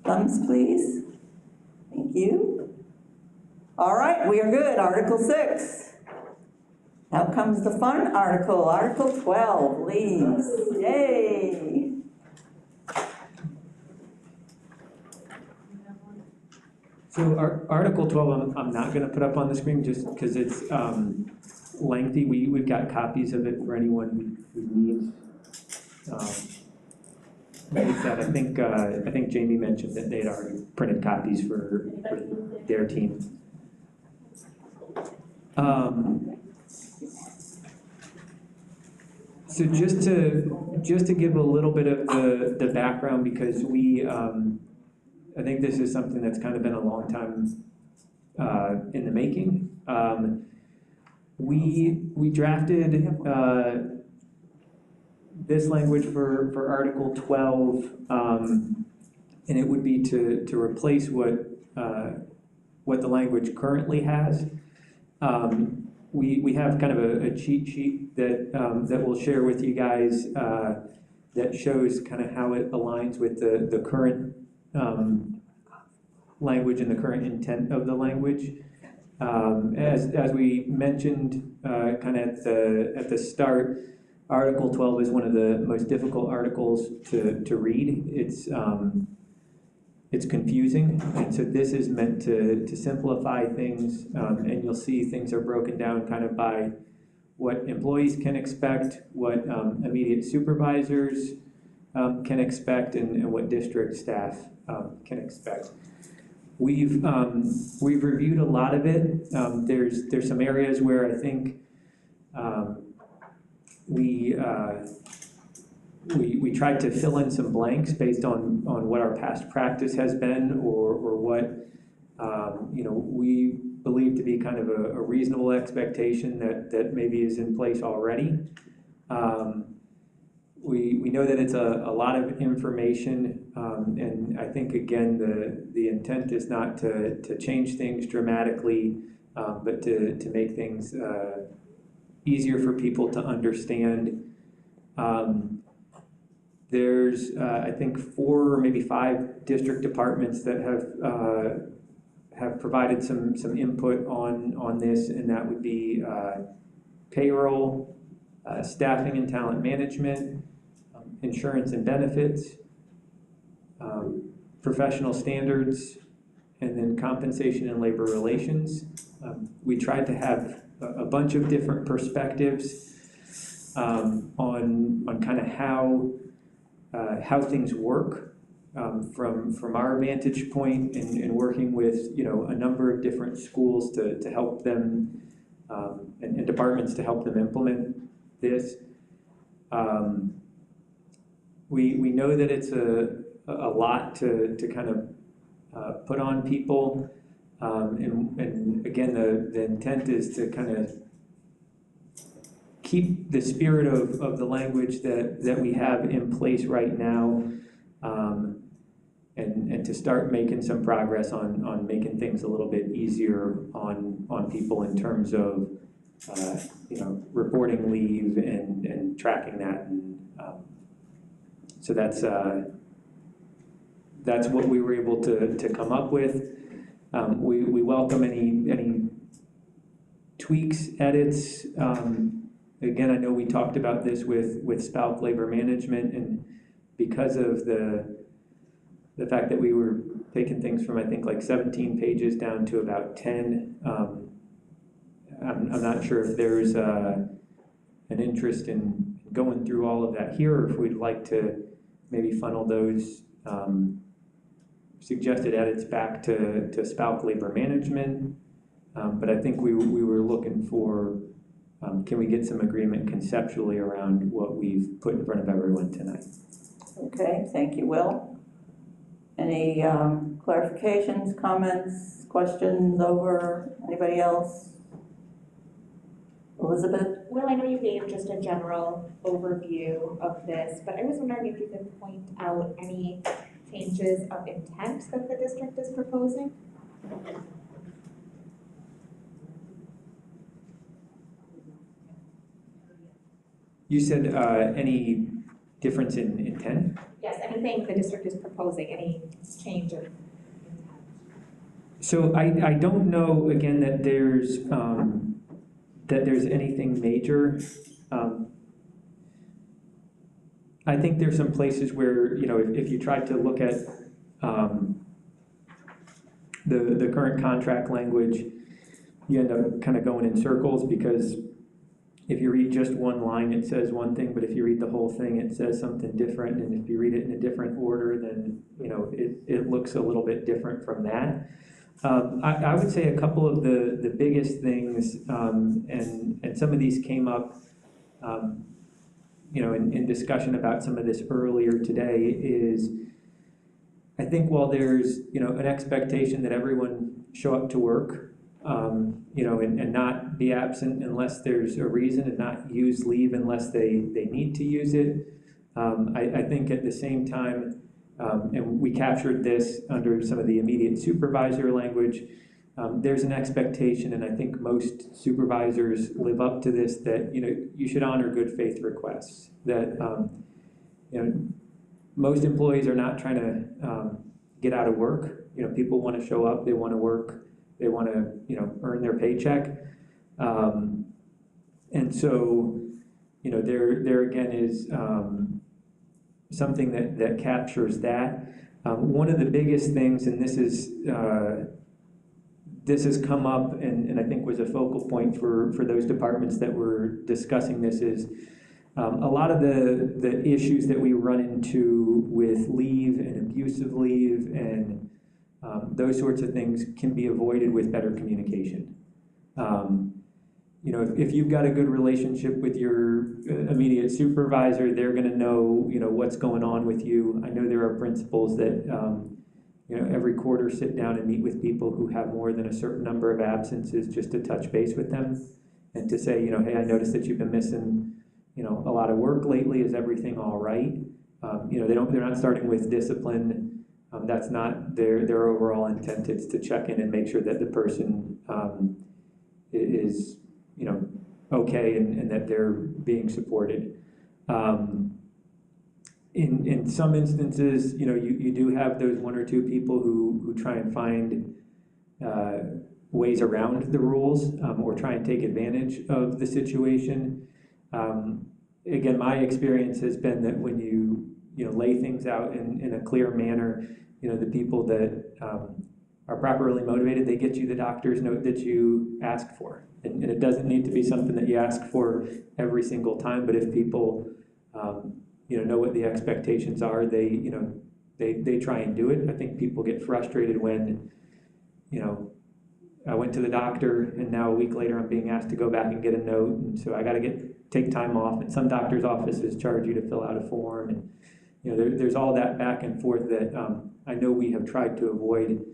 Thumbs, please. Thank you. All right, we are good. Article 6. Now comes the fun article, Article 12, leaves. Yay! So Article 12, I'm not going to put up on the screen just because it's lengthy. We've got copies of it for anyone who needs. I think Jamie mentioned that they'd already printed copies for their team. So just to give a little bit of the background, because I think this is something that's kind of been a long time in the making. We drafted this language for Article 12, and it would be to replace what the language currently has. We have kind of a cheat sheet that we'll share with you guys that shows kind of how it aligns with the current language and the current intent of the language. As we mentioned kind of at the start, Article 12 is one of the most difficult articles to read. It's confusing, and so this is meant to simplify things, and you'll see things are broken down kind of by what employees can expect, what immediate supervisors can expect, and what district staff can expect. We've reviewed a lot of it. There's some areas where I think we tried to fill in some blanks based on what our past practice has been, or what we believe to be kind of a reasonable expectation that maybe is in place already. We know that it's a lot of information And I think, again, the intent is not to change things dramatically, but to make things easier for people to understand. There's, I think, 4 or maybe 5 district departments that have provided some input on this, and that would be payroll, staffing and talent management, insurance and benefits, professional standards, and then compensation and labor relations. We tried to have a bunch of different perspectives on kind of how things work from our vantage point, and working with a number of different schools to help them and departments to help them implement this. We know that it's a lot to kind of put on people, and again, the intent is to kind of keep the spirit of the language that we have in place right now, and to start making some progress on making things a little bit easier on people in terms of reporting leave and tracking that. And so that's what we were able to come up with. We welcome any tweaks, edits. Again, I know we talked about this with SPALC labor management, and because of the fact that we were taking things from, I think, like 17 pages down to about 10, I'm not sure if there's an interest in going through all of that here, or if we'd like to maybe funnel those suggested edits back to SPALC labor management. But I think we were looking for, can we get some agreement conceptually around what we've put in front of everyone tonight? Okay, thank you, Will. Any clarifications, comments, questions over? Anybody else? Elizabeth? Well, I know you gave just a general overview of this, but I was wondering if you could point out any changes of intent that the district is proposing? You said any difference in intent? Yes, anything the district is proposing, any change of intent? So I don't know, again, that there's anything major. I think there's some places where, if you tried to look at the current contract language, you end up kind of going in circles, because if you read just one line, it says one thing, but if you read the whole thing, it says something different, and if you read it in a different order, then it looks a little bit different from that. I would say a couple of the biggest things, and some of these came up in discussion about some of this earlier today, is I think while there's an expectation that everyone show up to work, and not be absent unless there's a reason, and not use leave unless they need to use it, I think at the same time, and we captured this under some of the immediate supervisor language, there's an expectation, and I think most supervisors live up to this, that you should honor good faith requests. That most employees are not trying to get out of work. People want to show up, they want to work, they want to earn their paycheck, and so there again is something that captures that. One of the biggest things, and this has come up and I think was a focal point for those departments that were discussing this, is a lot of the issues that we run into with leave and abusive leave and those sorts of things can be avoided with better communication. If you've got a good relationship with your immediate supervisor, they're going to know, what's going on with you. I know there are principals that, every quarter sit down and meet with people who have more than a certain number of absences, just to touch base with them and to say, hey, I noticed that you've been missing, a lot of work lately. Is everything all right? they're not starting with discipline. That's not their overall intent. It's to check in and make sure that the person is, okay and that they're being supported. In some instances, you do have those one or two people who try and find ways around the rules or try and take advantage of the situation. Again, my experience has been that when you lay things out in a clear manner, the people that are properly motivated, they get you the doctor's note that you ask for. And it doesn't need to be something that you ask for every single time, but if people know what the expectations are, they try and do it. I think people get frustrated when, I went to the doctor and now a week later I'm being asked to go back and get a note, and so I got to take time off. And some doctors' offices charge you to fill out a form, and there's all that back and forth that I know we have tried to avoid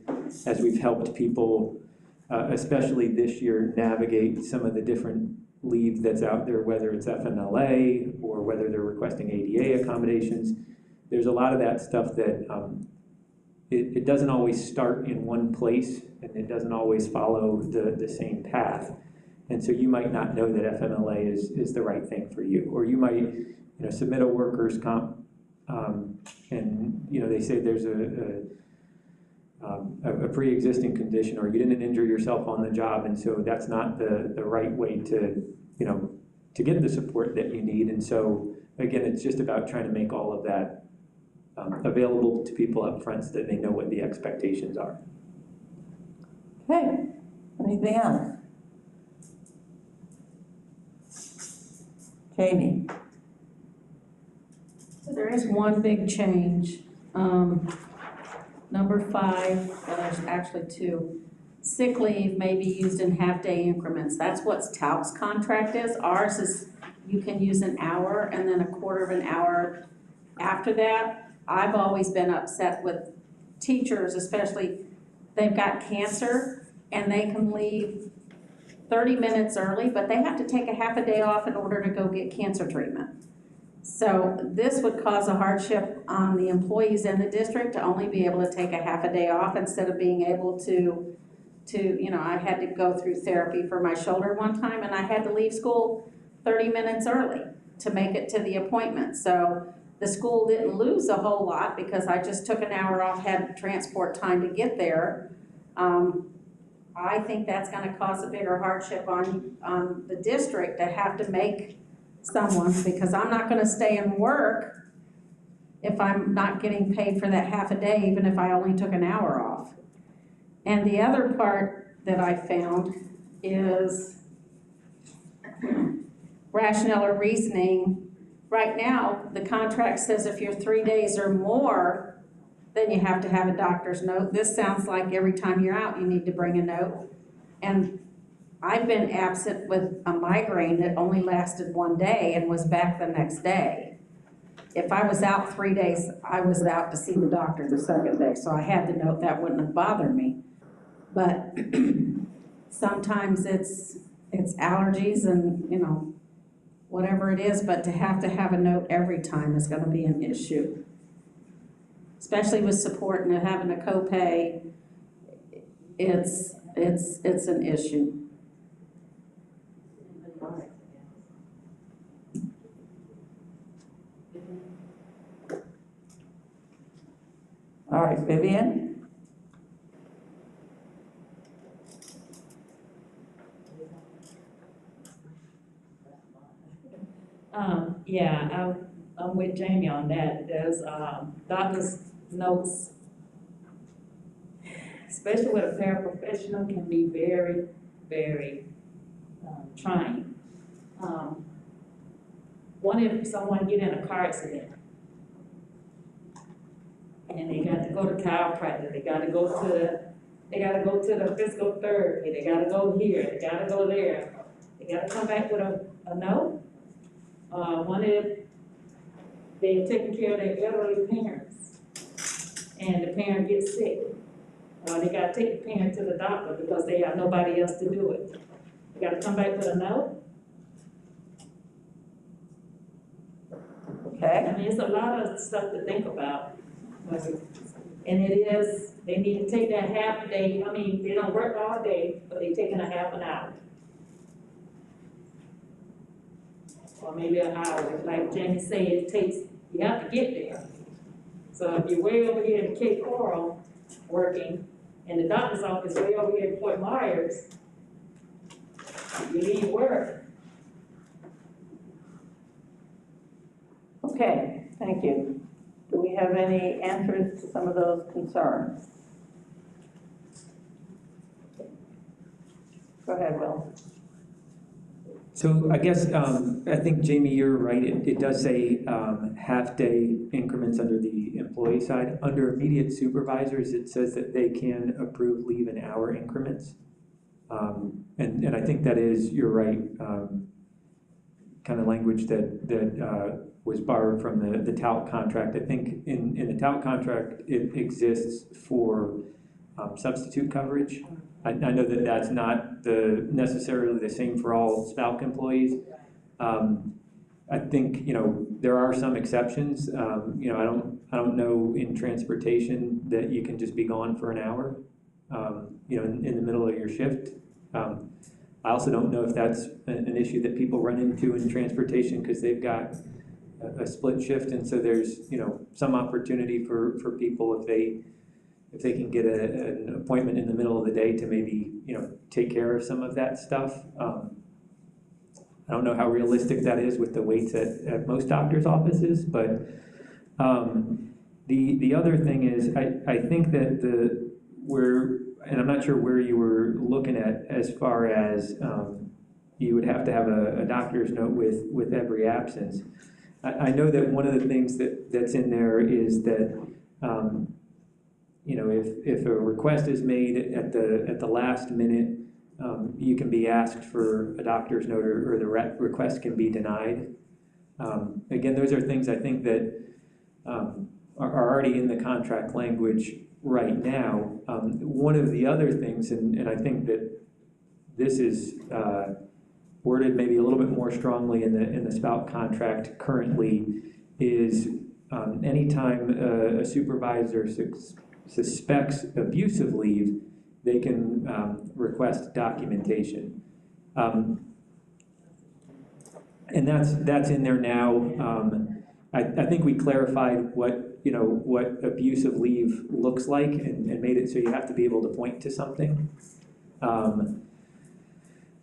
as we've helped people, especially this year, navigate some of the different leave that's out there, whether it's FMLA or whether they're requesting ADA accommodations. There's a lot of that stuff that it doesn't always start in one place, and it doesn't always follow the same path. And so you might not know that FMLA is the right thing for you, or you might submit a workers' comp and they say there's a pre-existing condition, or you didn't injure yourself on the job, and so that's not the right way to get the support that you need. And so again, it's just about trying to make all of that available to people up front so that they know what the expectations are. Okay, anything else? Jamie? So there is one big change. Number 5, well, there's actually 2. Sick leave may be used in half-day increments. That's what TALC's contract is. Ours is you can use an hour and then a quarter of an hour after that. I've always been upset with teachers, especially they've got cancer and they can leave 30 minutes early, but they have to take a half a day off in order to go get cancer treatment. So this would cause a hardship on the employees in the district to only be able to take a half a day off instead of being able to I had to go through therapy for my shoulder one time, and I had to leave school 30 minutes early to make it to the appointment. So the school didn't lose a whole lot because I just took an hour off, had transport time to get there. I think that's gonna cause a bigger hardship on the district to have to make someone, because I'm not gonna stay and work if I'm not getting paid for that half a day, even if I only took an hour off. And the other part that I found is rationale or reasoning. Right now, the contract says if you're 3 days or more, then you have to have a doctor's note. This sounds like every time you're out, you need to bring a note. And I've been absent with a migraine that only lasted 1 day and was back the next day. If I was out 3 days, I was out to see the doctor the second day, so I had the note. That wouldn't have bothered me. But sometimes it's allergies and, whatever it is, but to have a note every time is gonna be an issue. Especially with support and having a copay, it's an issue. All right, Vivian? Yeah, I'm with Jamie on that. There's doctor's notes, especially with a paraprofessional, can be very, very trying. What if someone get in a car accident and they got to go to chiropractor, they got to go to the physical therapy, they got to go here, they got to go there, they got to come back with a note. What if they're taking care of their elderly parents and the parent gets sick? They gotta take the parent to the doctor because they have nobody else to do it. They gotta come back with a note. Okay, I mean, it's a lot of stuff to think about. And it is, they need to take that half a day, I mean, they don't work all day, but they taking a half an hour. Or maybe an hour, like Jamie said, it takes, you have to get there. So if you're way over here in Cape Coral working, and the doctor's office way over here in Fort Myers, you need work. okay, thank you. Do we have any answers to some of those concerns? Go ahead, Will. So I guess, I think Jamie, you're right, it does say half-day increments under the employee side. Under immediate supervisors, it says that they can approve leave in hour increments. And I think that is, you're right, kind of language that was borrowed from the TALC contract. I think in the TALC contract, it exists for substitute coverage. I know that that's not necessarily the same for all SPALC employees. I think, there are some exceptions. I don't know in transportation that you can just be gone for an hour, in the middle of your shift. I also don't know if that's an issue that people run into in transportation because they've got a split shift, and so there's, some opportunity for people if they can get an appointment in the middle of the day to maybe, take care of some of that stuff. I don't know how realistic that is with the waits at most doctors' offices, but the other thing is, I think that and I'm not sure where you were looking at as far as you would have to have a doctor's note with every absence. I know that one of the things that's in there is that if a request is made at the last minute, you can be asked for a doctor's note or the request can be denied. Again, those are things I think that are already in the contract language right now. One of the other things, and I think that this is worded maybe a little bit more strongly in the SPALC contract currently, is anytime a supervisor suspects abusive leave, they can request documentation. And that's in there now. I think we clarified what abusive leave looks like and made it so you have to be able to point to something.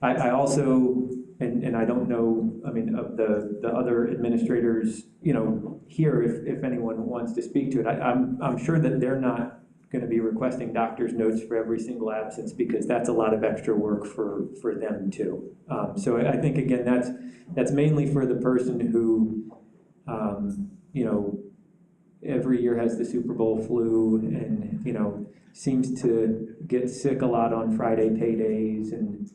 I also, and I don't know, of the other administrators, here, if anyone wants to speak to it, I'm sure that they're not going to be requesting doctor's notes for every single absence because that's a lot of extra work for them too. So I think, again, that's mainly for the person who, every year has the Super Bowl flu and, seems to get sick a lot on Friday paydays and,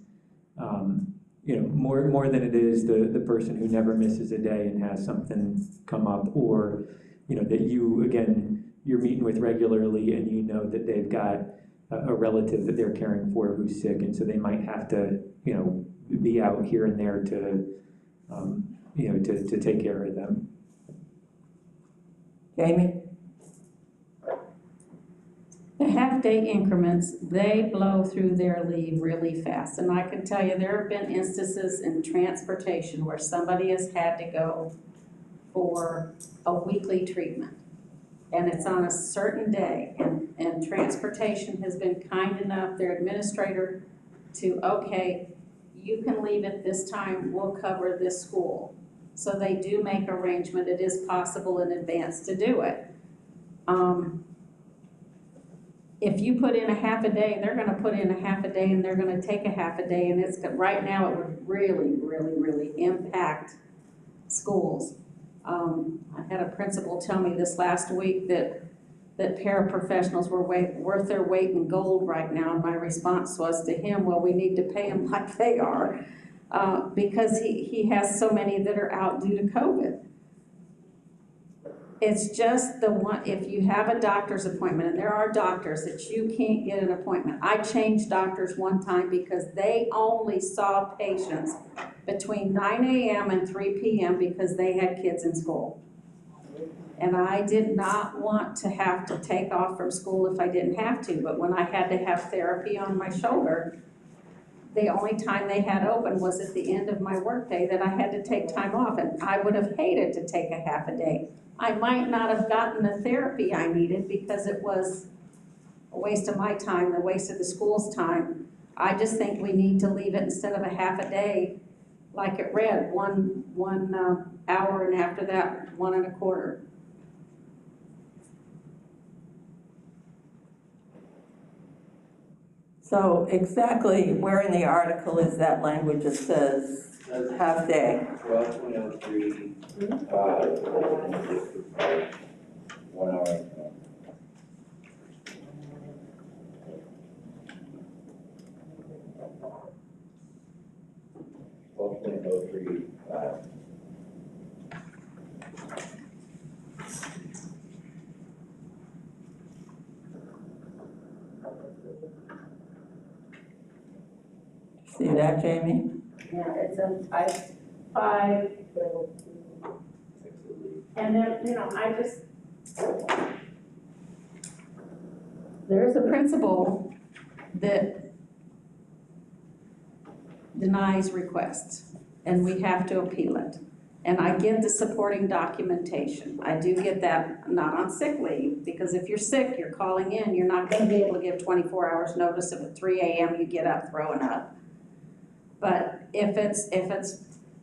more than it is the person who never misses a day and has something come up, or, that you're meeting with regularly and that they've got a relative that they're caring for who's sick, and so they might have to, be out here and there to, to take care of them. Jamie? The half-day increments, they blow through their leave really fast. And I can tell you, there have been instances in transportation where somebody has had to go for a weekly treatment. And it's on a certain day. And transportation has been kind enough, their administrator, to, okay, you can leave at this time, we'll cover this school. So they do make arrangement. It is possible in advance to do it. If you put in a half a day, they're gonna put in a half a day and they're gonna take a half a day, and right now it would really, really, really impact schools. I had a principal tell me this last week that paraprofessionals were worth their weight in gold right now, and my response was to him, well, we need to pay them like they are, because he has so many that are out due to COVID. It's just the one, if you have a doctor's appointment, and there are doctors that you can't get an appointment. I changed doctors one time because they only saw patients between 9 a.m. and 3 p.m. because they had kids in school. And I did not want to have to take off from school if I didn't have to, but when I had to have therapy on my shoulder, the only time they had open was at the end of my workday that I had to take time off, and I would have hated to take a half a day. I might not have gotten the therapy I needed because it was a waste of my time, a waste of the school's time. I just think we need to leave it instead of a half a day, like it read, one hour, and after that, 1 1/4. So exactly where in the article is that language that says half day? 12.03, 1 hour. 12.03. See that, Jamie? Yeah, it's five, and then, There's a principle that denies requests, and we have to appeal it. And I get the supporting documentation. I do get that, not on sick leave, because if you're sick, you're calling in, you're not gonna be able to give 24 hours notice if at 3 a.m. you get up throwing up. But if it's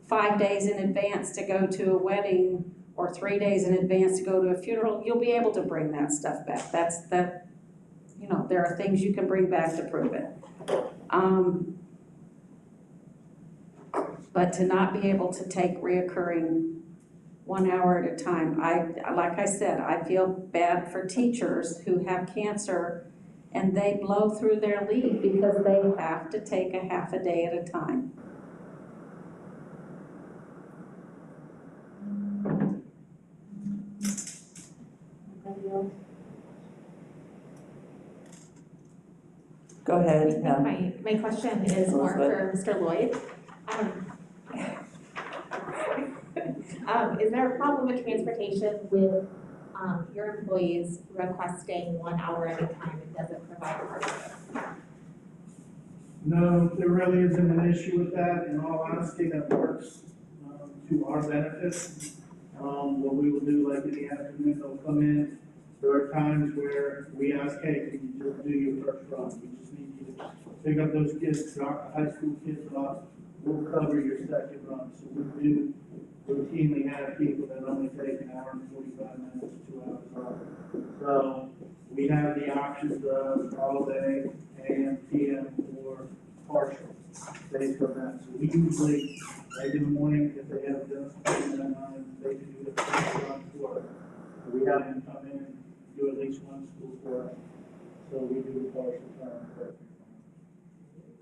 5 days in advance to go to a wedding, or 3 days in advance to go to a funeral, you'll be able to bring that stuff back. There are things you can bring back to prove it. But to not be able to take reoccurring 1 hour at a time, like I said, I feel bad for teachers who have cancer and they blow through their leave because they have to take a half a day at a time. Go ahead. My question is more for Mr. Lloyd. Is there a problem with transportation with your employees requesting 1 hour at a time and doesn't provide parking? No, there really isn't an issue with that. In all honesty, that works to our benefit. What we will do, like in the afternoon, they'll come in. There are times where we ask, hey, can you just do your first run? We just need you to pick up those kids, drop the high school kids off. We'll cover your second run. So we do routinely have people that only take an hour and 45 minutes, 2 hours off. So we have the options of all day, AM, PM, or partial based on that. So we usually, like in the morning, if they have done something, they can do the first run for us. We have them come in and do at least one school for us. So we do the partial term.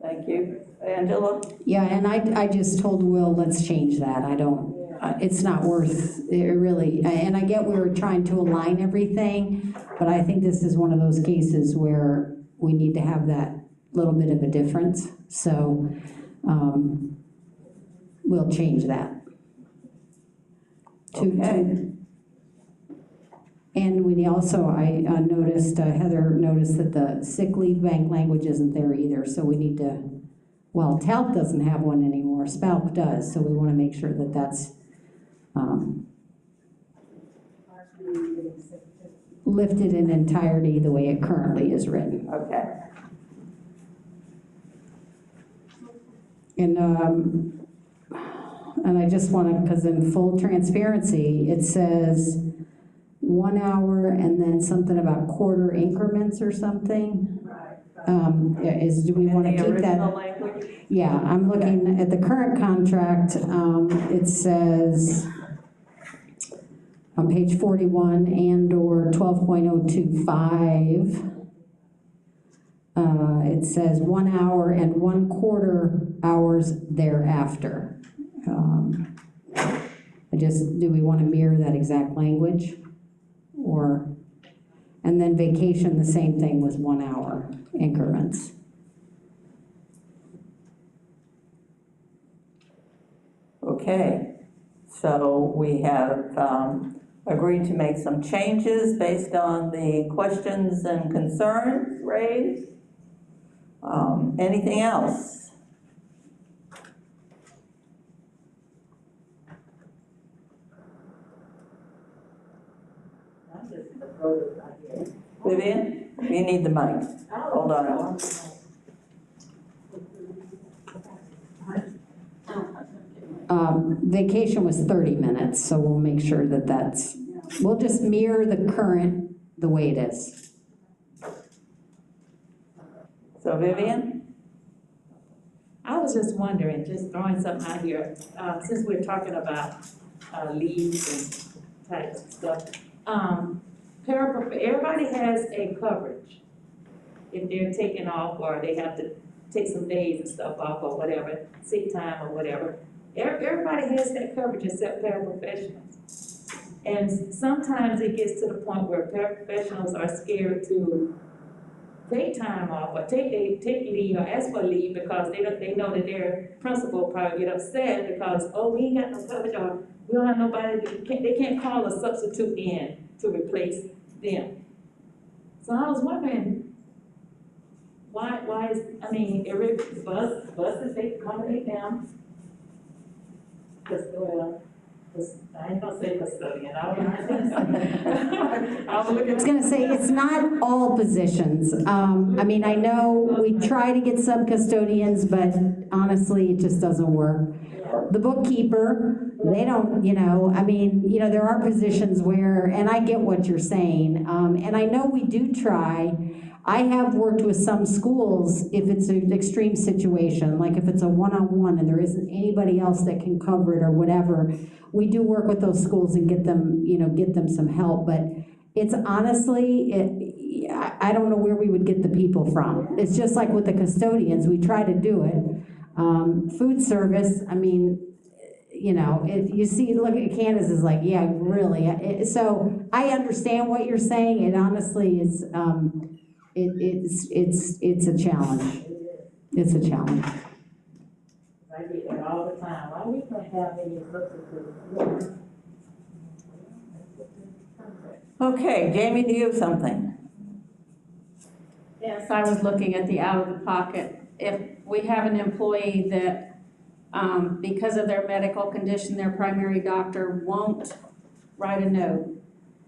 Thank you. Angela? Yeah, and I just told Will, let's change that. I don't, it's not worth it really. And I get we were trying to align everything, but I think this is one of those cases where we need to have that little bit of a difference. So we'll change that. Okay. And we also, I noticed, Heather noticed that the sick leave bank language isn't there either, so we need to, well, TALC doesn't have one anymore, SPALC does, so we want to make sure that that's lifted in entirety the way it currently is written. Okay. And I just want to, because in full transparency, it says 1 hour and then something about quarter increments or something. Do we want to keep that? Language? Yeah, I'm looking at the current contract. It says on page 41 and/or 12.025. It says 1 hour and 1/4 hours thereafter. Do we want to mirror that exact language? And then vacation, the same thing with 1 hour increments. Okay, so we have agreed to make some changes based on the questions and concerns raised. Anything else? Vivian, you need the mic. Hold on. Vacation was 30 minutes, so we'll make sure that we'll just mirror the current the way it is. So Vivian? I was just wondering, just throwing something out here, since we're talking about leaves and types of stuff. Everybody has a coverage. If they're taking off or they have to take some days and stuff off or whatever, sick time or whatever. Everybody has that coverage except paraprofessionals. And sometimes it gets to the point where paraprofessionals are scared to take time off or take leave or ask for leave because they know that their principal will probably get upset because, oh, we ain't got no coverage or we don't have nobody, they can't call a substitute in to replace them. So I was wondering, why is, I mean, every buses, they accommodate them. I ain't gonna say custodian, I was gonna say, it's not all positions. I mean, I know we try to get some custodians, but honestly, it just doesn't work. The bookkeeper, they don't, I mean, there are positions where, and I get what you're saying, and I know we do try. I have worked with some schools if it's an extreme situation, like if it's a one-on-one and there isn't anybody else that can cover it or whatever, we do work with those schools and get them some help, but it's honestly, I don't know where we would get the people from. It's just like with the custodians, we try to do it. Food service, I mean, you see, look at Candace is like, yeah, really. So I understand what you're saying. It honestly is, it's a challenge. It's a challenge. I get that all the time. Why we can't have any substitutes? Okay, Jamie, do you have something? Yes, I was looking at the out of the pocket. If we have an employee that, because of their medical condition, their primary doctor won't write a note.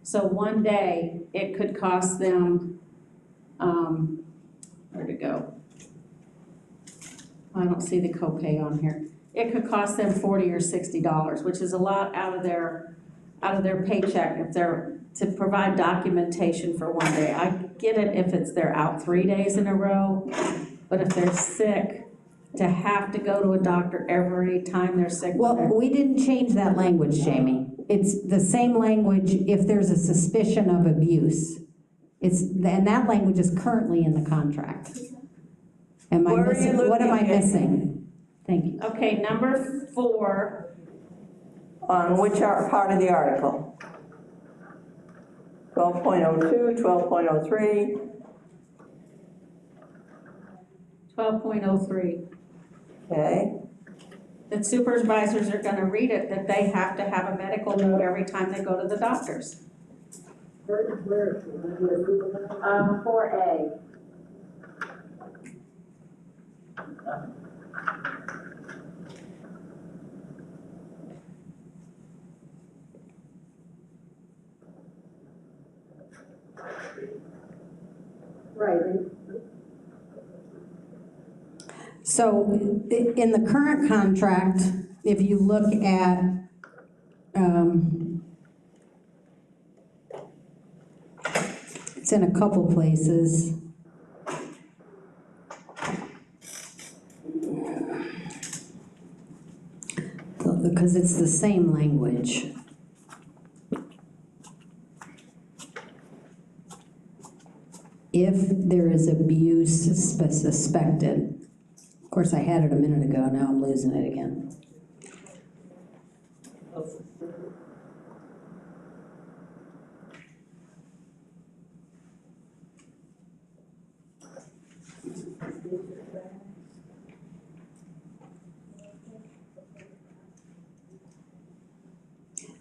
So one day, it could cost them, where'd it go? I don't see the copay on here. It could cost them $40 or $60, which is a lot out of their paycheck if they're to provide documentation for one day. I get it if they're out 3 days in a row, but if they're sick, to have to go to a doctor every time they're sick. Well, we didn't change that language, Jamie. It's the same language if there's a suspicion of abuse. And that language is currently in the contract. Am I missing? What am I missing? Thank you. Okay, number 4. On which part of the article? 12.02, 12.03? 12.03. Okay. That supervisors are gonna read it, that they have to have a medical note every time they go to the doctors. 4A. Right. So in the current contract, if you look at, it's in a couple places. Because it's the same language. If there is abuse suspected, of course I had it a minute ago, now I'm losing it again.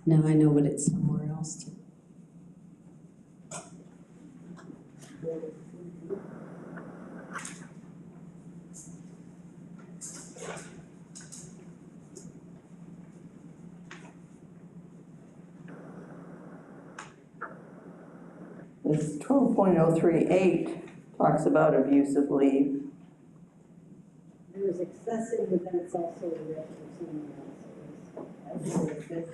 No, I know, but it's somewhere else. This 12.038 talks about abusive leave. There's excessive, but then it's also the rest of someone else's.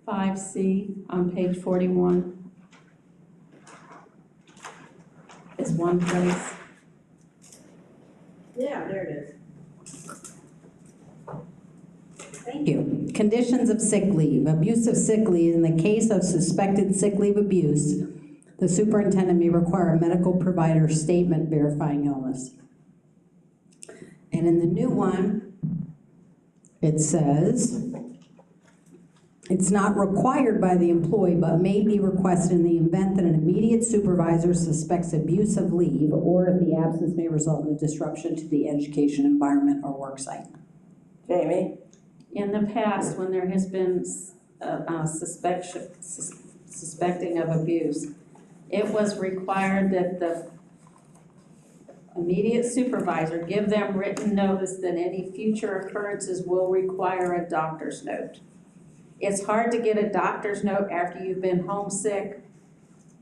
Five C on page 41 is one place. Yeah, there it is. Thank you. Conditions of sick leave. Abuse of sick leave. In the case of suspected sick leave abuse, the superintendent may require a medical provider statement verifying illness. And in the new one, it says, it's not required by the employee, but may be requested in the event that an immediate supervisor suspects abuse of leave, or if the absence may result in a disruption to the education environment or work site. Jamie? In the past, when there has been suspecting of abuse, it was required that the immediate supervisor give them written notice that any future occurrences will require a doctor's note. It's hard to get a doctor's note after you've been homesick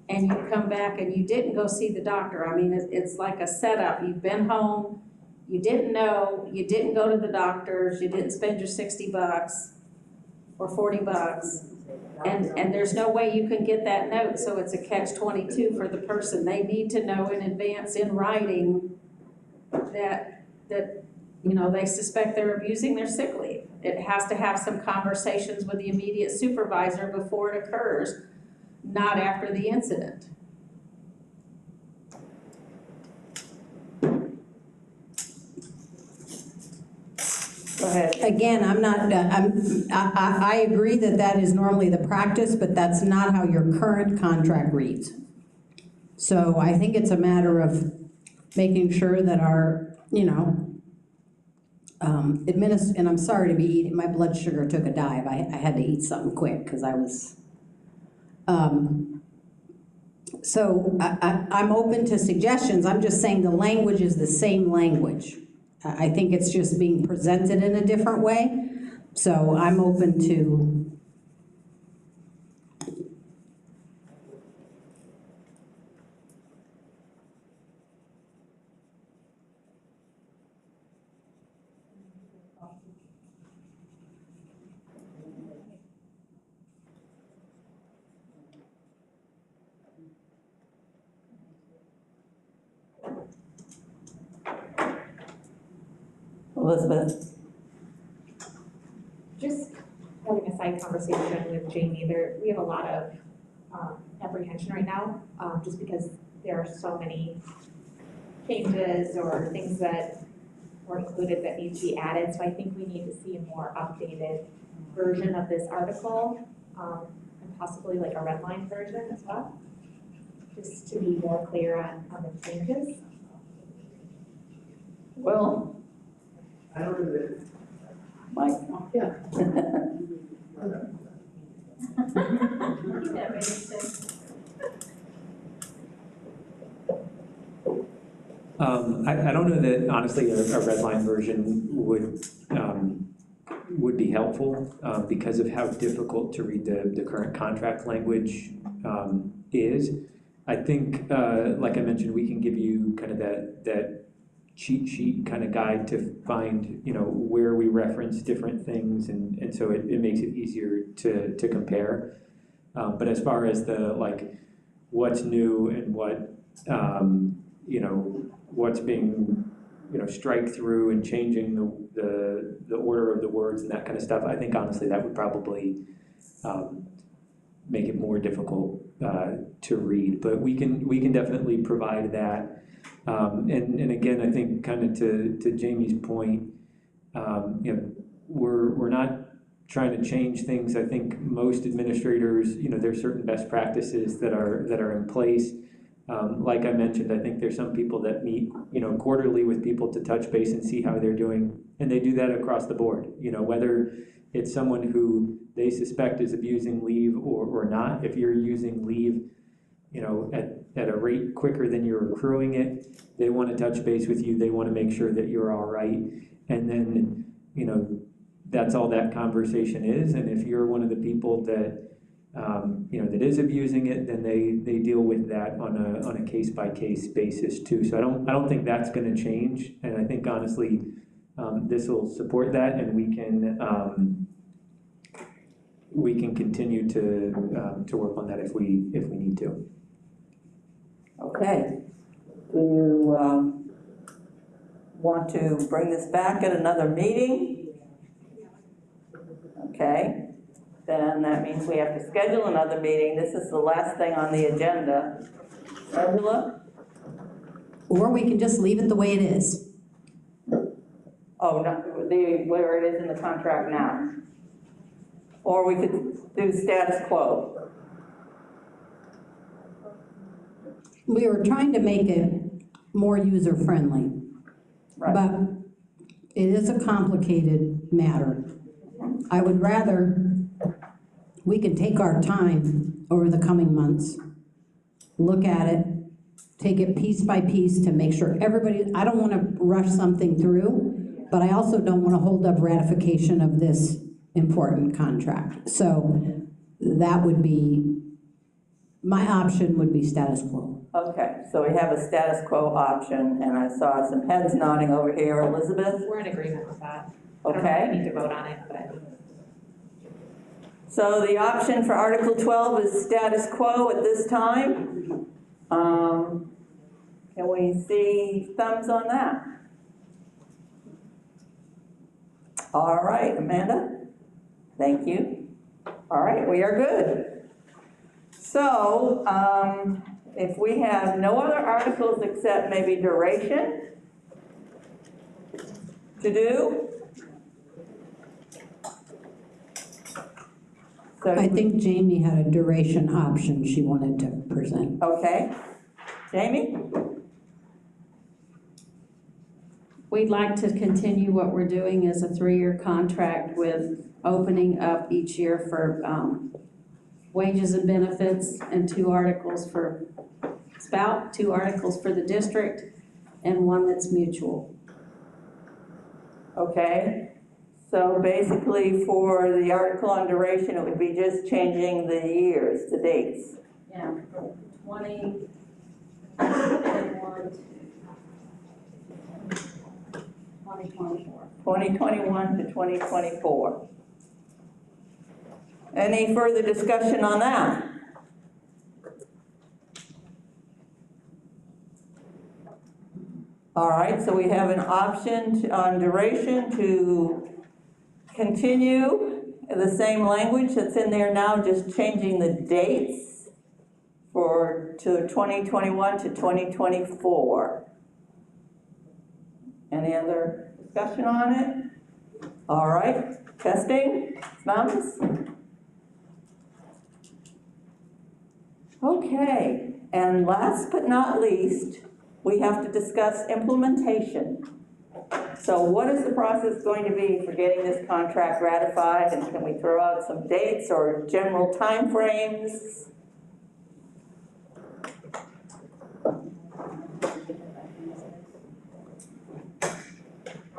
and you come back and you didn't go see the doctor. I mean, it's like a setup. You've been home, you didn't know, you didn't go to the doctors, you didn't spend your $60 or $40, and there's no way you can get that note, so it's a catch-22 for the person. They need to know in advance in writing that you know, they suspect they're abusing their sick leave. It has to have some conversations with the immediate supervisor before it occurs, not after the incident. Go ahead. Again, I'm not, I agree that that is normally the practice, but that's not how your current contract reads. So I think it's a matter of making sure that our, you know, and I'm sorry to be eating, my blood sugar took a dive. I had to eat something quick because I was, so I'm open to suggestions. I'm just saying the language is the same language. I think it's just being presented in a different way. So I'm open to, Elizabeth? Just having a side conversation with Jamie, we have a lot of apprehension right now, just because there are so many changes or things that were included that need to be added. So I think we need to see a more updated version of this article, and possibly like a red line version as well, just to be more clear on the changes. Well, I don't know that. Mike? Yeah. I don't know that honestly a red line version would be helpful because of how difficult to read the current contract language is. I think, like I mentioned, we can give you kind of that cheat sheet kind of guide to find, you know, where we reference different things, and so it makes it easier to compare. But as far as the like what's new and what you know, what's being, you know, strike through and changing the order of the words and that kind of stuff, I think honestly that would probably make it more difficult to read, but we can definitely provide that. And again, I think kind of to Jamie's point, we're not trying to change things. I think most administrators, there's certain best practices that are in place. Like I mentioned, I think there's some people that meet, quarterly with people to touch base and see how they're doing, and they do that across the board. Whether it's someone who they suspect is abusing leave or not. If you're using leave, at a rate quicker than you're accruing it, they want to touch base with you. They want to make sure that you're all right, and then that's all that conversation is. And if you're one of the people that that is abusing it, then they deal with that on a case-by-case basis too. So I don't think that's going to change, and I think honestly this will support that, and we can continue to work on that if we need to. Okay. Do you want to bring this back at another meeting? Okay. Then that means we have to schedule another meeting. This is the last thing on the agenda. Angela? Or we can just leave it the way it is. Oh, no, where it is in the contract now. Or we could do status quo. We were trying to make it more user-friendly, Right. but it is a complicated matter. I would rather we can take our time over the coming months, look at it, take it piece by piece to make sure everybody, I don't want to rush something through, but I also don't want to hold up ratification of this important contract. So that would be, my option would be status quo. Okay, so we have a status quo option, and I saw some heads nodding over here. Elizabeth? We're in agreement with that. I don't know if Okay. we need to vote on it, but. So the option for Article 12 is status quo at this time. Can we see thumbs on that? All right, Amanda? Thank you. All right, we are good. So, if we have no other articles except maybe duration to do. So, I think Jamie had a duration option she wanted to present. okay. Jamie? We'd like to continue what we're doing as a 3-year contract with opening up each year for wages and benefits, and 2 articles for SPALC, 2 articles for the district, and 1 that's mutual. Okay. So basically for the article on duration, it would be just changing the years, the dates. Yeah, 2021 to 2024. 2021 to 2024. Any further discussion on that? All right, so we have an option on duration to continue the same language that's in there now, just changing the dates to 2021 to 2024. Any other discussion on it? All right, testing, thumbs? Okay, and last but not least, we have to discuss implementation. So what is the process going to be for getting this contract ratified, and can we throw out some dates or general timeframes?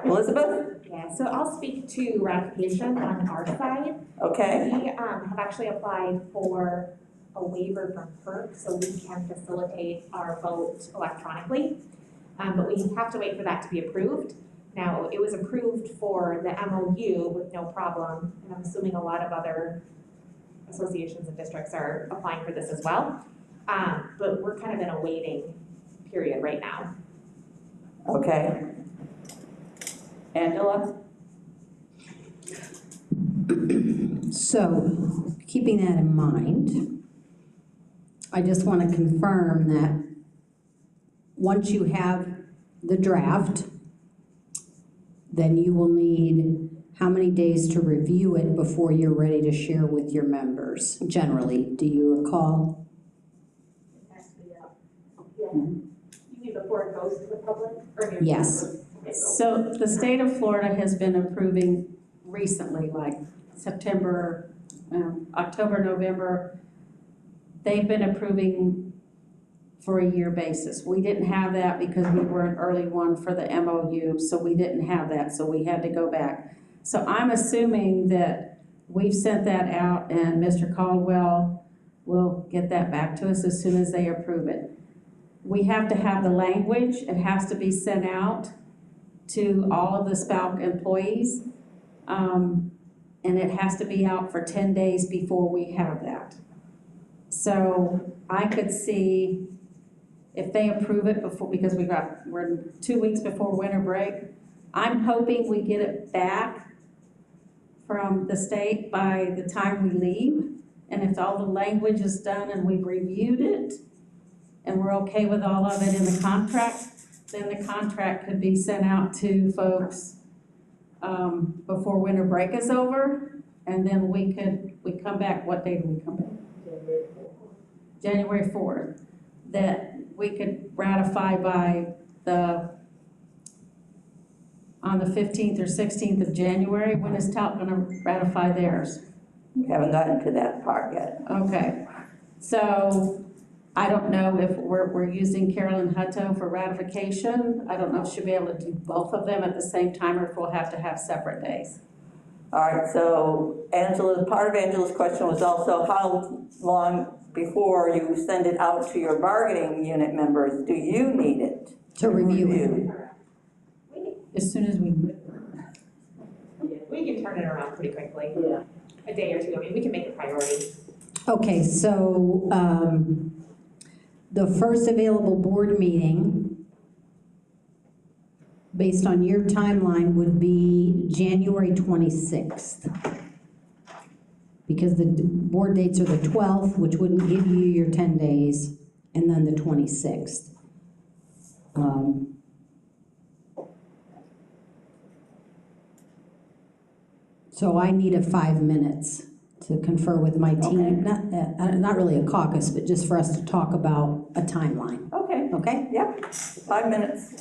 Elizabeth? Yeah, so I'll speak to ratification on our side. Okay. We have actually applied for a waiver from PERC so we can facilitate our vote electronically. But we have to wait for that to be approved. Now, it was approved for the MOU with no problem, and I'm assuming a lot of other associations and districts are applying for this as well. But we're kind of in a waiting period right now. Okay. Angela? So, keeping that in mind, I just want to confirm that once you have the draft, then you will need how many days to review it before you're ready to share with your members, generally? Do you recall? It has to be out. Yeah. You mean before it goes to the public? Or Yes. So the state of Florida has been approving recently, like September, October, November, they've been approving for a year basis. We didn't have that because we were an early one for the MOU, so we didn't have that, so we had to go back. So I'm assuming that we've sent that out and Mr. Caldwell will get that back to us as soon as they approve it. We have to have the language, it has to be sent out to all of the SPALC employees, and it has to be out for 10 days before we have that. So I could see if they approve it before, because we're 2 weeks before winter break, I'm hoping we get it back from the state by the time we leave. And if all the language is done and we've reviewed it and we're okay with all of it in the contract, then the contract could be sent out to folks before winter break is over. And then we come back, what day do we come back? January 4th. That we could ratify by on the 15th or 16th of January. When is TALC gonna ratify theirs? We haven't gotten to that part yet. Okay, so I don't know if we're using Carolyn Hutto for ratification. I don't know if she'll be able to do both of them at the same time or if we'll have to have separate days. All right, so part of Angela's question was also how long before you send it out to your bargaining unit members, do you need it? To review it. As soon as we. We can turn it around pretty quickly. Yeah. A day or two, I mean, we can make it a priority. Okay, so the first available board meeting, based on your timeline, would be January 26th. Because the board dates are the 12th, which wouldn't give you your 10 days, and then the 26th. So I need 5 minutes to confer with my team. Okay. Not really a caucus, but just for us to talk about a timeline. Okay. Okay? Yep, 5 minutes.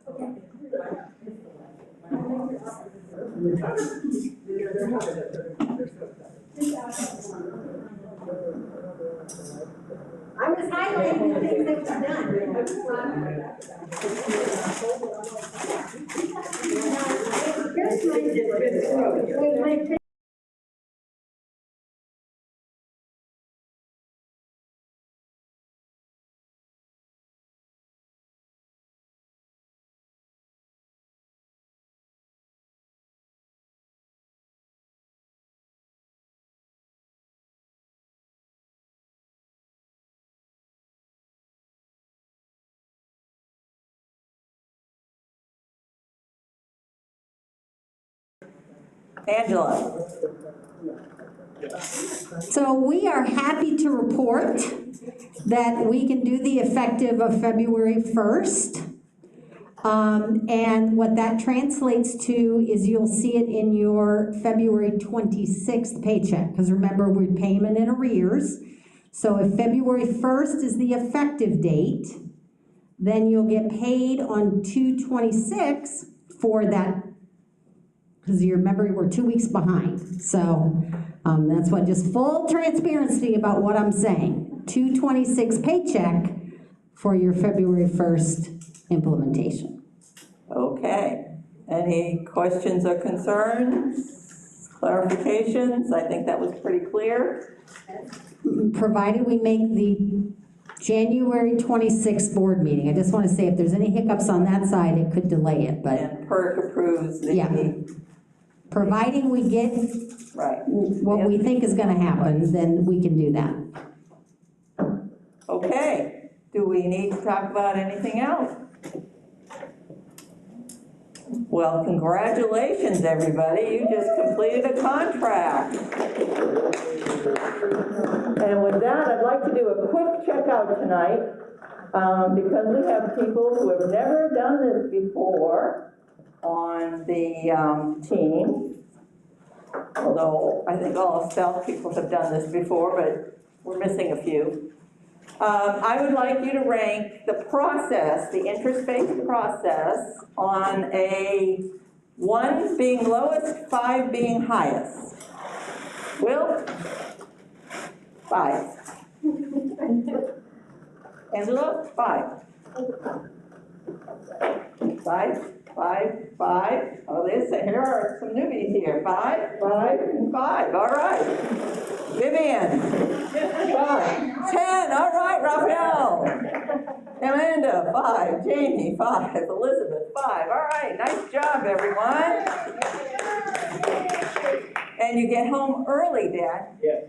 I was highlighting the things that you've done. Angela. So we are happy to report that we can do the effective of February 1st. And what that translates to is you'll see it in your February 26th paycheck, because remember, we're payment in arrears. So if February 1st is the effective date, then you'll get paid on 2/26 for that, because you remember we're 2 weeks behind. So that's what, just full transparency about what I'm saying. 2/26 paycheck for your February 1st implementation. Okay. Any questions or concerns? Clarifications? I think that was pretty clear. Provided we make the January 26th board meeting. I just want to say if there's any hiccups on that side, it could delay it, but And PERC approves the. yeah. Providing we get Right. what we think is going to happen, then we can do that. Okay. Do we need to talk about anything else? Well, congratulations, everybody. You just completed a contract. And with that, I'd like to do a quick checkout tonight, because we have people who have never done this before on the team. Although I think all of SPALC people have done this before, but we're missing a few. I would like you to rank the process, the interest-based process, on a 1 being lowest, 5 being highest. Will? 5. Angela? 5. 5, 5, 5. Oh, here are some newbies here. 5, 5, and 5. All right. Vivian? 5. 10. All right, Raphael. Amanda? 5. Jamie? 5. Elizabeth? 5. All right. Nice job, everyone. And you get home early, Dad. Yeah.